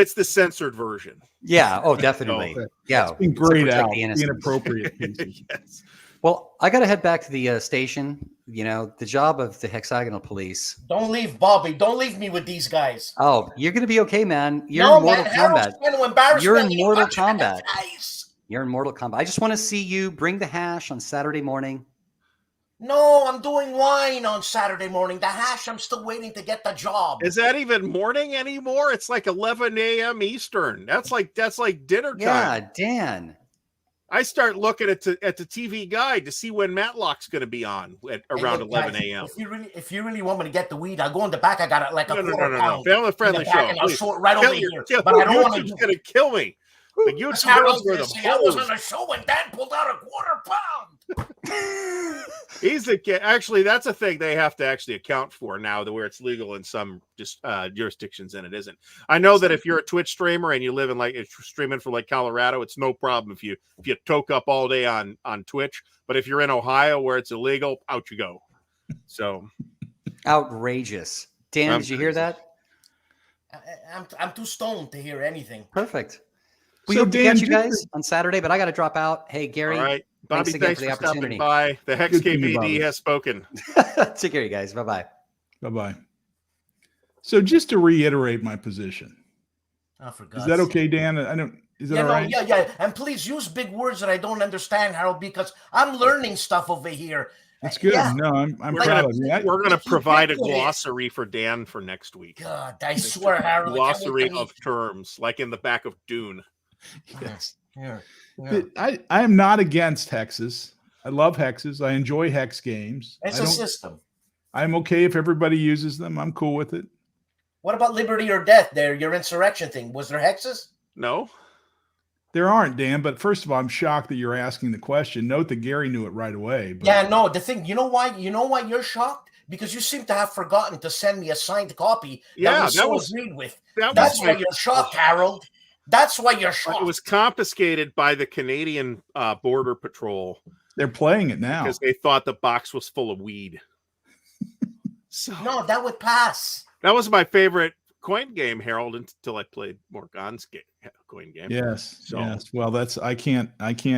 it's the censored version. Yeah. Oh, definitely. Yeah. It's been grayed out. The inappropriate pieces. Yes. Well, I got to head back to the station. The job of the Hexagonal Police. Don't leave, Bobby. Don't leave me with these guys. Oh, you're going to be okay, man. You're in Mortal Kombat. You're in Mortal Kombat. You're in Mortal Kombat. I just want to see you bring the hash on Saturday morning. No, I'm doing wine on Saturday morning. The hash, I'm still waiting to get the job. Is that even morning anymore? It's like 11 a.m. Eastern. That's like dinner time. Yeah, Dan. I start looking at the TV guide to see when Matlock's going to be on at around 11 a.m. If you really want me to get the weed, I'll go in the back. I got it like a quarter pound. Family friendly show. I'll show it right over here. But I don't want to. YouTube's going to kill me. The YouTube algorithm. I was on a show and Dan pulled out a quarter pound. Actually, that's a thing they have to actually account for now, where it's legal in some jurisdictions and it isn't. I know that if you're a Twitch streamer and you live in streaming for Colorado, it's no problem if you toke up all day on Twitch. But if you're in Ohio where it's illegal, out you go. So outrageous. Dan, did you hear that? I'm too stoned to hear anything. Perfect. We hope to catch you guys on Saturday, but I got to drop out. Hey, Gary. All right. Bobby, thanks for stopping by. The Hex KVD has spoken. Take care, you guys. Bye-bye. Bye-bye. So just to reiterate my position. Oh, for God's Is that okay, Dan? I don't. Is that all right? Yeah. And please use big words that I don't understand, Harold, because I'm learning stuff over here. That's good. Yeah. No, I'm We're proud gonna, of you. we're gonna If you provide a Google it- glossary for Dan for next week. God, I swear, Harold. I can't wait Glossary to of terms, like in the back of Dune. Yes. Yeah. I am not against hexes. I love hexes. I enjoy hex games. It's a system. I'm okay if everybody uses them. I'm cool with it. What about Liberty or Death? Your insurrection thing. Was there hexes? No, There aren't, Dan, but first of all, I'm shocked that you're asking the question. Note that Gary knew it right away. But Yeah, no. The thing, you know why? You know why you're shocked? Because you seem to have forgotten to send me a signed copy. Yeah, that was agreed with. that That's was why you're shocked, Harold. That's why you're shocked. It was confiscated by the Canadian Border Patrol they're playing it now. because they thought the box was full of weed. So No, that would pass. that was my favorite coin game, Harold, until I played Morgan's coin game. Yes. So- Yes. Well, that's I can't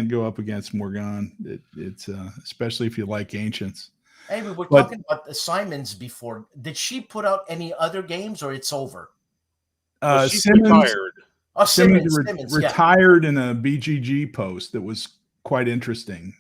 go up against Morgan. It's especially if you like ancients. Hey, we were But- talking about the Simons before. Did she put out any other games, or it's over? Well, she's Simmons retired. Oh, Simmons Simmons, yeah. retired in a BGG post that was quite interesting.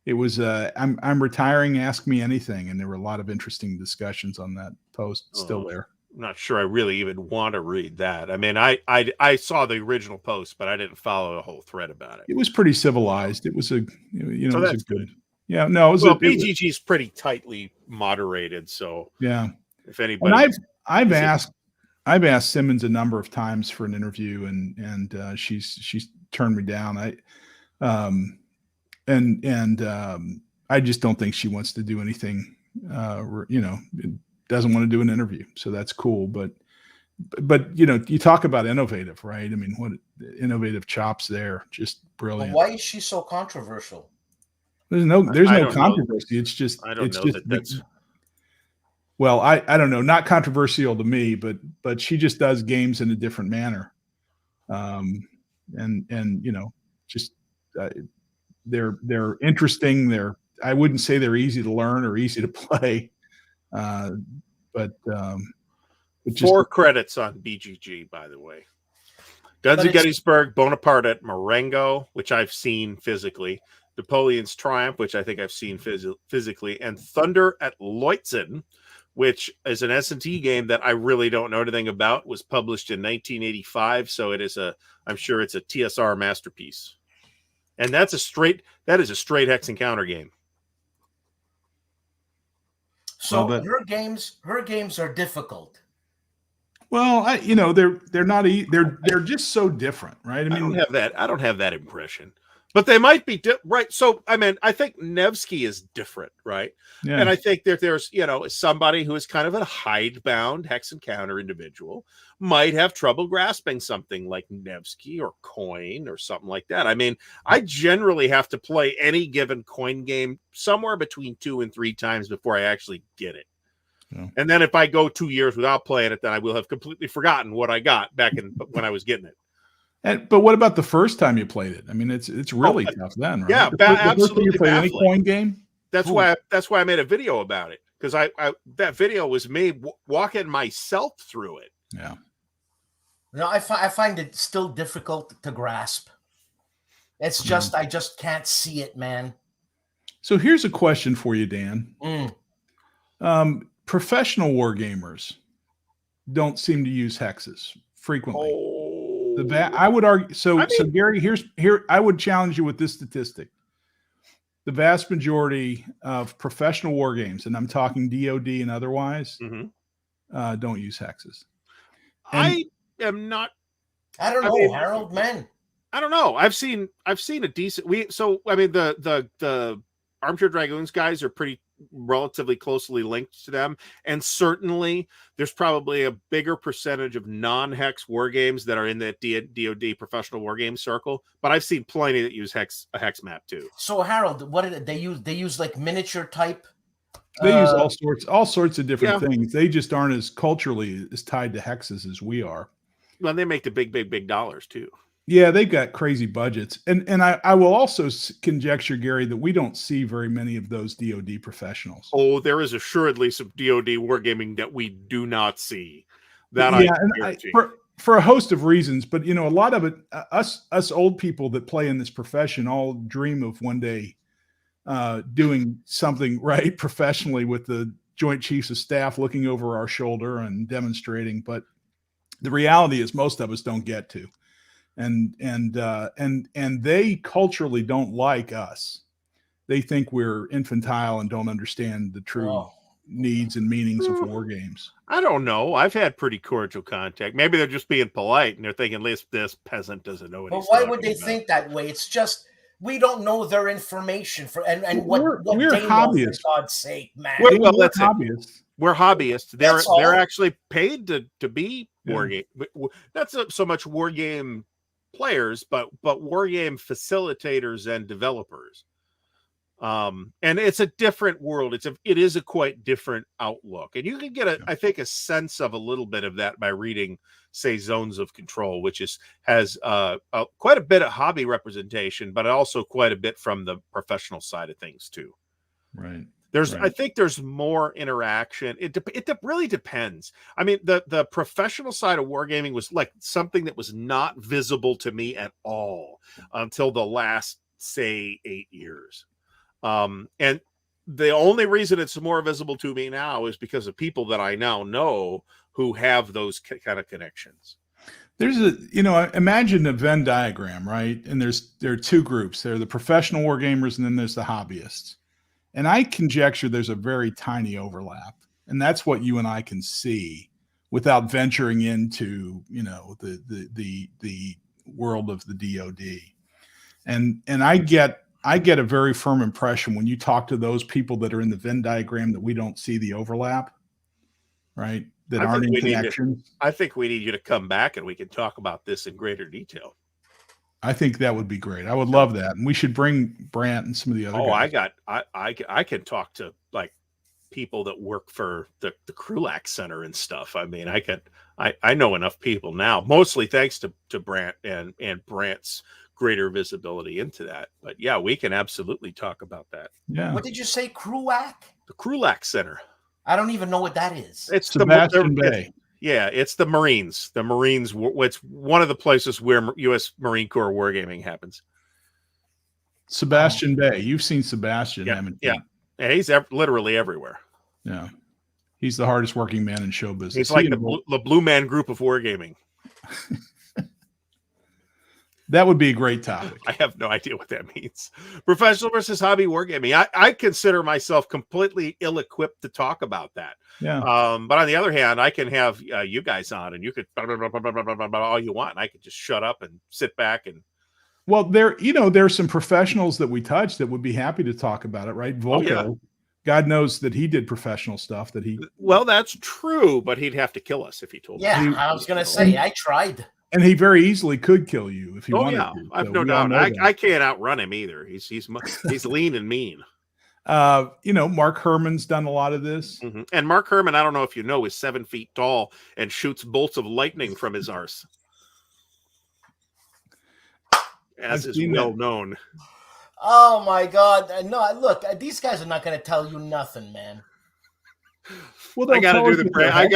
It was I'm retiring, ask me anything, and there were a lot of interesting discussions on that post. It's still Oh. there. I'm not sure I really even want to read that. I mean, I saw the original post, but I didn't follow a whole thread about it. It was pretty civilized. It was a you know So it was that's a good. good. Yeah, no, it was Well, it was- BGG is pretty tightly moderated, so yeah. if anybody, And I've Is it- asked Simmons a number of times for an interview, and she's turned me down. I just don't think she wants to do anything. Doesn't want to do an interview, so that's cool. But you talk about innovative, right? I mean, what innovative chops there? Just But brilliant. why is she so controversial? There's no I don't know. controversy. It's just I don't it's know just that that's well, I don't know, not controversial to me, but she just does games in a different manner. Just they're interesting. I wouldn't say they're easy to learn or easy to play. But just 4 credits on BGG, by the way. Guns But of it's- Gettysburg, Bonaparte at Marengo, which I've seen physically, Napoleon's Triumph, which I think I've seen physically, and Thunder at Leutzen, which is an S&T game that I really don't know anything about. Was published in 1985, so I'm sure it's a TSR masterpiece. And that is a straight hex and counter game. So Well, her games are difficult. well, they're not they're just so different, right? I I mean, don't have that impression, but they might be right. So, I mean, I think Nevsky is different, right? yeah. And I think that there's, somebody who is kind of a hidebound hex and counter individual might have trouble grasping something like Nevsky or coin or something like that. I mean, I generally have to play any given coin game somewhere between 2 and 3 times before I actually get it. Yeah. And then if I go 2 years without playing it, then I will have completely forgotten what I got back when I was getting it. But what about the first time you played it? I mean, it's really tough then, right? Yeah, the first time absolutely you played any baffling. coin game. That's Ooh. why I made a video about it, because I that video was me walking myself through it. Yeah. No, I find it still difficult to grasp. It's just I just can't see it, man. So here's a question for you, Dan. Mm. Professional war gamers don't seem to use hexes frequently. I would argue. So Gary, here I would challenge you with this statistic. The vast majority of professional war games, and I'm talking DoD and otherwise, don't use hexes. I am not. I don't know, Harold, man. I don't know. I've seen a decent. The Armchair Dragoons guys are pretty relatively closely linked to them, and certainly there's probably a bigger percentage of non-hex war games that are in that DoD professional war game circle. But I've seen plenty that use a hex map too. So Harold, what did they use? They use like miniature type. They use all sorts of different things. They just aren't as culturally as tied to hexes as we are. Well, they make the big dollars too. Yeah, they've got crazy budgets. And I will also conjecture, Gary, that we don't see very many of those DoD professionals. Oh, there is assuredly some DoD wargaming that we do not see. For a host of reasons, but a lot of it, us old people that play in this profession all dream of one day doing something right professionally with the Joint Chiefs of Staff looking over our shoulder and demonstrating. But the reality is most of us don't get to. And they culturally don't like us. They think we're infantile and don't understand the true needs and meanings of war games. I don't know. I've had pretty cordial contact. Maybe they're just being polite and they're thinking this peasant doesn't know what he's why would talking they about. think that way? It's just we don't know their information and what we're they know, hobbyists. for God's sake, man. Well, that's hobbyists. We're hobbyists. That's all. They're actually paid to be war game. Not so much war game players, but war game facilitators and developers. And it's a different world. It is a quite different outlook, and you can get I think a sense of a little bit of that by reading, say, Zones of Control, which has quite a bit of hobby representation, but also quite a bit from the professional side of things too. Right. I think there's more interaction. It really depends. I mean, the professional side of wargaming was like something that was not visible to me at all until the last, say, 8 years. And the only reason it's more visible to me now is because of people that I now know who have those kind of connections. There's imagine a Venn diagram, right? And there are two groups. There are the professional war gamers, and then there's the hobbyists. And I conjecture there's a very tiny overlap, and that's what you and I can see without venturing into, the world of the DoD. And I get a very firm impression when you talk to those people that are in the Venn diagram that we don't see the overlap, right? That aren't in connection. I think we need you to come back and we can talk about this in greater detail. I think that would be great. I would love that. And we should bring Brant and some of the other guys. I can talk to like people that work for the Krulak Center and stuff. I mean, I know enough people now, mostly thanks to Brant and Brant's greater visibility into that. But yeah, we can absolutely talk about that. Yeah. What did you say, Krulak? The Krulak Center. I don't even know what that is. It's Sebastian Bay. It's the Marines. The Marines. It's one of the places where U.S. Marine Corps wargaming happens. Sebastian Bay. You've seen Sebastian, haven't you? Yeah, he's literally everywhere. Yeah, he's the hardest working man in show business. He's like the Blue Man Group of wargaming. That would be a great topic. I have no idea what that means. Professional versus hobby wargaming. I consider myself completely ill-equipped to talk about that. Yeah. But on the other hand, I can have you guys on, and you could all you want. And I could just shut up and sit back and. Well, there's some professionals that we touch that would be happy to talk about it, right? Volko, God knows that he did professional stuff that he. Well, that's true, but he'd have to kill us if he told. Yeah, I was gonna say I tried. And he very easily could kill you if he wanted to. So I've no doubt. I can't outrun him either. He's lean and mean. Mark Herman's done a lot of this. Mm-hmm. And Mark Herman, I don't know if you know, is 7 feet tall and shoots bolts of lightning from his arse. As is well known. Oh my God! No, look, these guys are not going to tell you nothing, man. Well, I got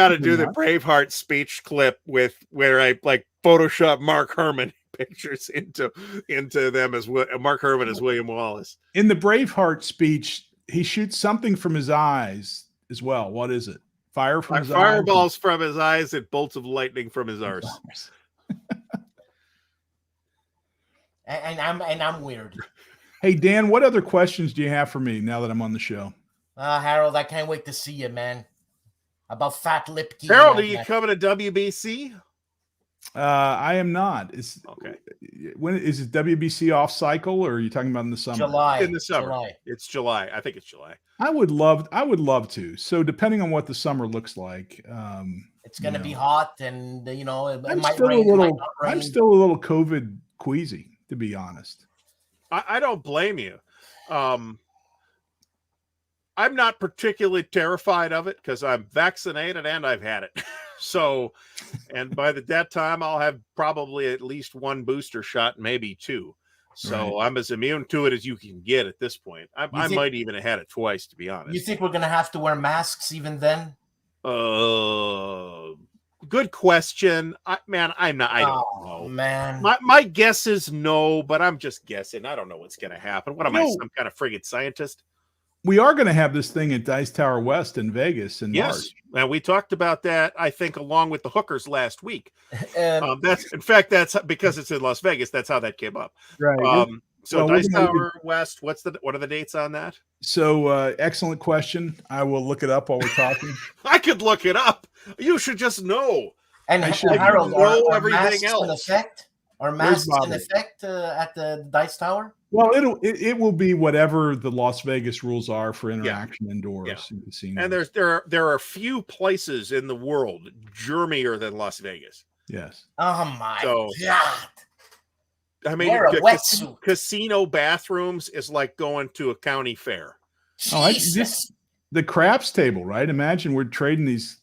to do the Braveheart speech clip where I like Photoshop Mark Herman pictures into them as Mark Herman as William Wallace. In the Braveheart speech, he shoots something from his eyes as well. What is it? Fire from his eyes? Fireballs from his eyes and bolts of lightning from his arse. and I'm weird. Hey Dan, what other questions do you have for me now that I'm on the show? Harold, I can't wait to see you, man. About Fat Lipke. Harold, are you coming to WBC? I am not. Okay. When is it WBC off cycle, or are you talking about in the summer? July. In the summer. It's July. I think it's July. I would love to. So depending on what the summer looks like, it's going to be hot, and it I'm might still rain. I'm still a little COVID queasy, to be honest. I don't blame you. I'm not particularly terrified of it because I'm vaccinated and I've had it. So, and by that time, I'll have probably at least one booster shot, maybe two. So I'm as immune to it as you can get at this point. I might even have had it twice, to be honest. You think we're going to have to wear masks even then? Good question. I don't know. Man. My guess is no, but I'm just guessing. I don't know what's going to happen. What am I, some kind of friggin' scientist? We are going to have this thing at Dice Tower West in Vegas in March. And we talked about that, I think, along with the hookers last week. That's because it's in Las Vegas. That's how that came up. Right. So Dice Tower West, what are the dates on that? So excellent question. I will look it up while we're talking. I could look it up. You should just know. And Harold, are everything else in effect? Are masks in effect at the Dice Tower? Well, it will be whatever the Las Vegas rules are for interaction indoors. And there are few places in the world germier than Las Vegas. Yes. Oh my God. I mean, casino bathrooms is like going to a county fair. The craps table, right? Imagine we're trading these,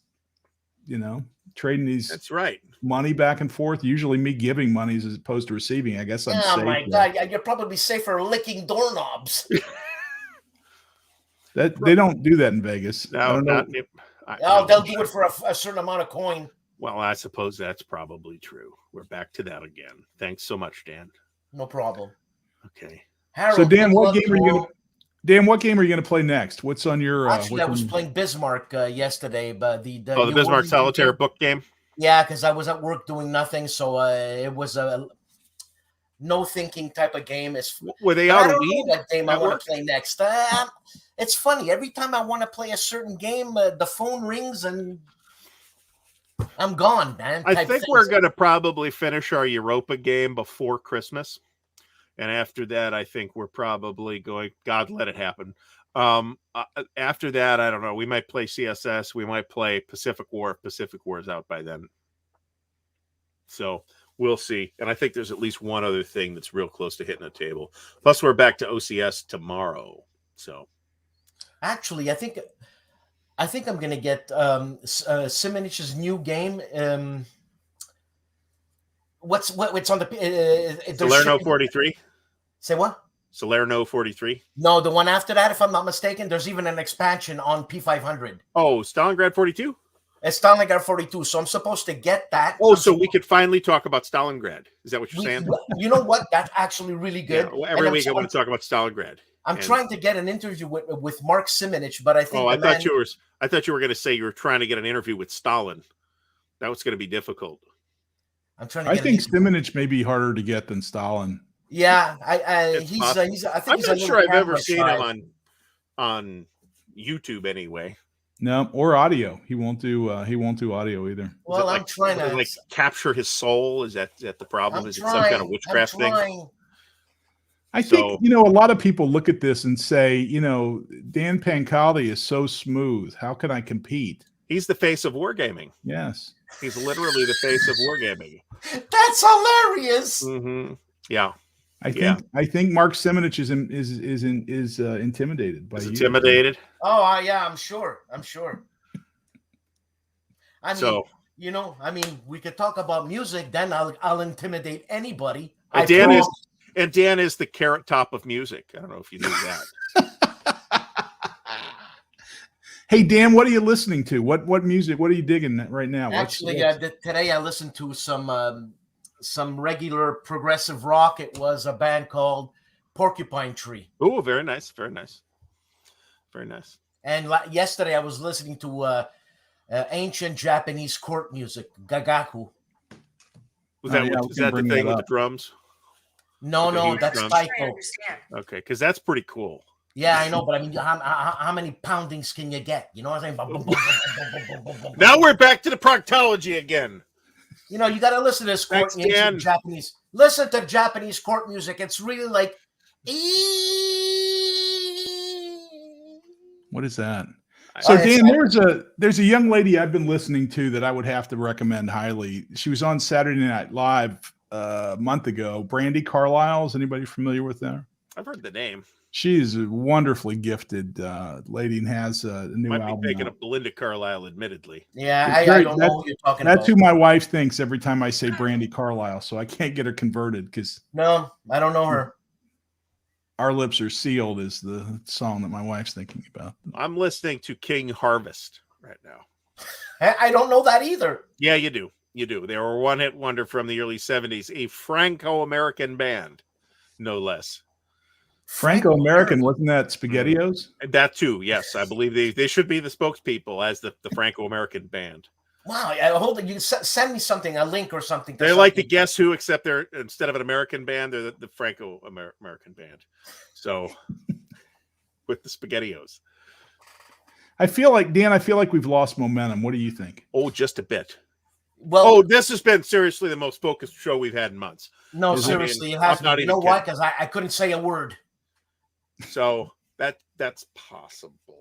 That's right. Money back and forth. Usually me giving money as opposed to receiving. I guess I'm safe. Oh my God. You're probably safer licking doorknobs. They don't do that in Vegas. No, they'll do it for a certain amount of coin. Well, I suppose that's probably true. We're back to that again. Thanks so much, Dan. No problem. Okay. Harold, so Dan, what game are you going to play next? What's on your? Actually, I was playing Bismarck yesterday, but the Bismarck Solitaire book game. Yeah, because I was at work doing nothing, so it was a no thinking type of game. Were they out of weed? What game I want to play next? It's funny. Every time I want to play a certain game, the phone rings and I'm gone, man. I think we're going to probably finish our Europa game before Christmas. And after that, I think we're probably going, God, let it happen. After that, I don't know. We might play CSS. We might play Pacific War if Pacific War is out by then. So we'll see. And I think there's at least one other thing that's real close to hitting the table. Plus, we're back to OCS tomorrow. So actually, I think I'm going to get Simonich's new game. What's on the Salerno 43? Say what? Salerno 43? No, the one after that, if I'm not mistaken. There's even an expansion on P500. Oh, Stalingrad 42? It's Stalingrad 42, so I'm supposed to get that. Oh, so we could finally talk about Stalingrad. Is that what you're saying? You know what? That's actually really good. Yeah, every week I want to talk about Stalingrad. I'm trying to get an interview with Mark Simonich, but I think I thought you were going to say you were trying to get an interview with Stalin. That was going to be difficult. I'm trying to. I think Simonich may be harder to get than Stalin. Yeah, I think I'm not sure I've ever seen him on YouTube anyway. No, or audio. He won't do audio either. Well, I'm trying to capture his soul. Is that the problem? Is it some kind of witchcraft thing? I think a lot of people look at this and say, Dan Pancaldi is so smooth. How can I compete? He's the face of wargaming. Yes, he's literally the face of wargaming. That's hilarious. Mm-hmm. Yeah. I think Mark Simonich is intimidated by you. Intimidated. Oh yeah, I'm sure. I mean, we could talk about music. Then I'll intimidate anybody. And Dan is the carrot top of music. I don't know if you knew that. Hey Dan, what are you listening to? What music? What are you digging right now? Actually, today I listened to some regular progressive rock. It was a band called Porcupine Tree. Oh, very nice, very nice, very nice. And yesterday I was listening to ancient Japanese court music, gagaku. Is that the thing with the drums? No, that's Taiko. Okay, because that's pretty cool. Yeah, I know, but I mean, how many poundings can you get? You know what I'm saying? Now we're back to the proctology again. You got to listen to this court Japanese. Listen to Japanese court music. It's really like. What is that? So Dan, there's a young lady I've been listening to that I would have to recommend highly. She was on Saturday Night Live a month ago. Brandi Carlile. Is anybody familiar with her? I've heard the name. She's a wonderfully gifted lady and has a new album. Might be thinking of Belinda Carlisle, admittedly. Yeah, I don't know who you're talking about. That's who my wife thinks every time I say Brandi Carlile, so I can't get her converted because. No, I don't know her. Our Lips Are Sealed is the song that my wife's thinking about. I'm listening to King Harvest right now. I don't know that either. Yeah, you do. You do. They were a one-hit wonder from the early 70s, a Franco-American band, no less. Franco-American, wasn't that SpaghettiOs? That too, yes. I believe they should be the spokespeople as the Franco-American band. Wow, hold on. You send me something, a link or something. They're like the Guess Who, except they're instead of an American band, they're the Franco-American band. So with the SpaghettiOs. I feel like we've lost momentum. What do you think? Oh, just a bit. Well, this has been seriously the most focused show we've had in months. No, seriously, it has. You know why? Because I couldn't say a word. So that's possible.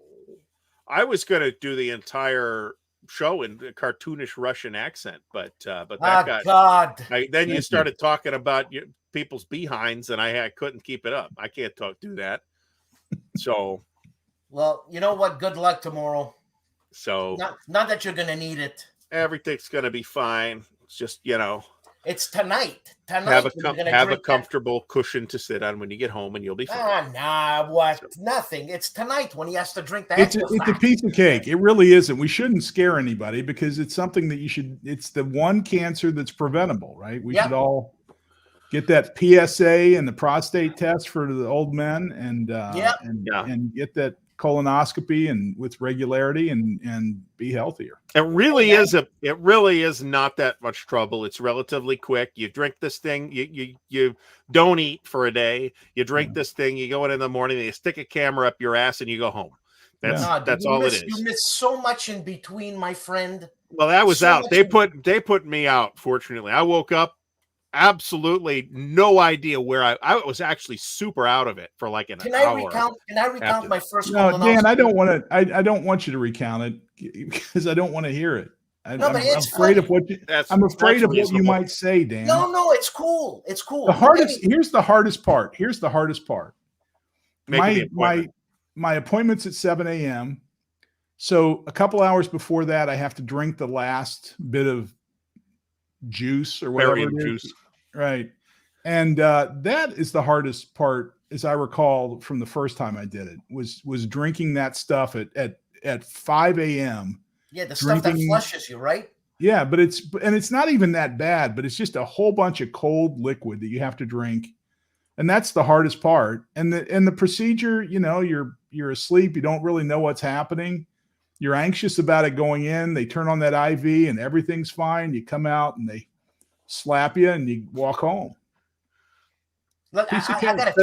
I was going to do the entire show in a cartoonish Russian accent, but that God. Then you started talking about people's behinds, and I couldn't keep it up. I can't do that. So, well, you know what? Good luck tomorrow. So, not that you're going to need it. Everything's going to be fine. It's just it's tonight. Have a comfortable cushion to sit on when you get home, and you'll be fine. What? So, nothing. It's tonight when he has to drink that. It's a piece of cake. It really isn't. We shouldn't scare anybody because it's something that it's the one cancer that's preventable, right? We should all get that PSA and the prostate test for the old men, and get that colonoscopy and with regularity and be healthier. It really is not that much trouble. It's relatively quick. You drink this thing, you don't eat for a day, you drink this thing, you go in the morning, you stick a camera up your ass and you go home. That's all it is. You miss so much in between, my friend. Well, that was out. They put me out, fortunately. I woke up absolutely no idea where I was actually super out of it for like an hour. Can I recount my first one? No, Dan, I don't want to. I don't want you to recount it because I don't want to hear it. I'm afraid of what you might say, Dan. No, it's cool. It's cool. Here's the hardest part. My appointment's at 7 a.m. So a couple hours before that, I have to drink the last bit of juice or whatever it is. Juice. Right. And that is the hardest part, as I recall from the first time I did it, was drinking that stuff at 5 a.m. Yeah, the stuff that flushes you, right? Yeah, but it's not even that bad, but it's just a whole bunch of cold liquid that you have to drink. And that's the hardest part. And the procedure, you're asleep, you don't really know what's happening. You're anxious about it going in. They turn on that IV and everything's fine. You come out and they slap you and you walk home. Look, so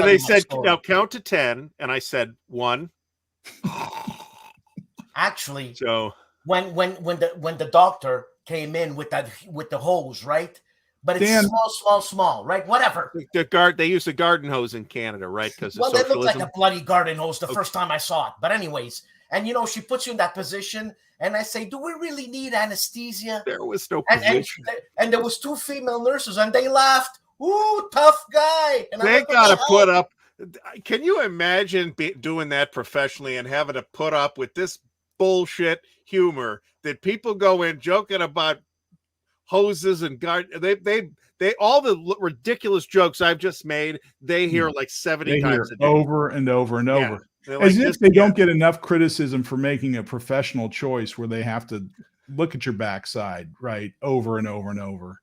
they said, now count to 10. And I said 1. Actually, so when the doctor came in with the hose, right? But it's small, right? Whatever. They use a garden hose in Canada, right? Because it looked like a bloody garden hose the first time I saw it. But anyways, and she puts you in that position, and I say, do we really need anesthesia? There was no position. And there was 2 female nurses, and they laughed. Ooh, tough guy. And they got to put up. Can you imagine doing that professionally and having to put up with this bullshit humor that people go in joking about hoses and they all the ridiculous jokes I've just made, they hear like 70 times a day. Over and over and over. As if they don't get enough criticism for making a professional choice where they have to look at your backside, right? Over and over and over.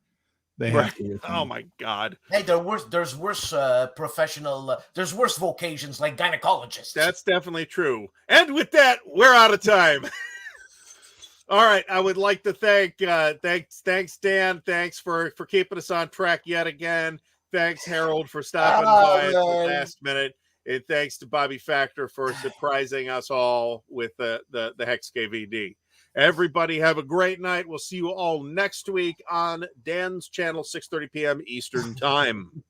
They have to. Oh my God. Hey, there's worse professional, there's worse vocations like gynecologists. That's definitely true. And with that, we're out of time. All right, I would like to thanks Dan. Thanks for keeping us on track yet again. Thanks Harold for stopping by at the last minute, and thanks to Bobby Factor for surprising us all with the Hex KVD. Everybody have a great night. We'll see you all next week on Dan's channel, 6:30 p.m. Eastern Time.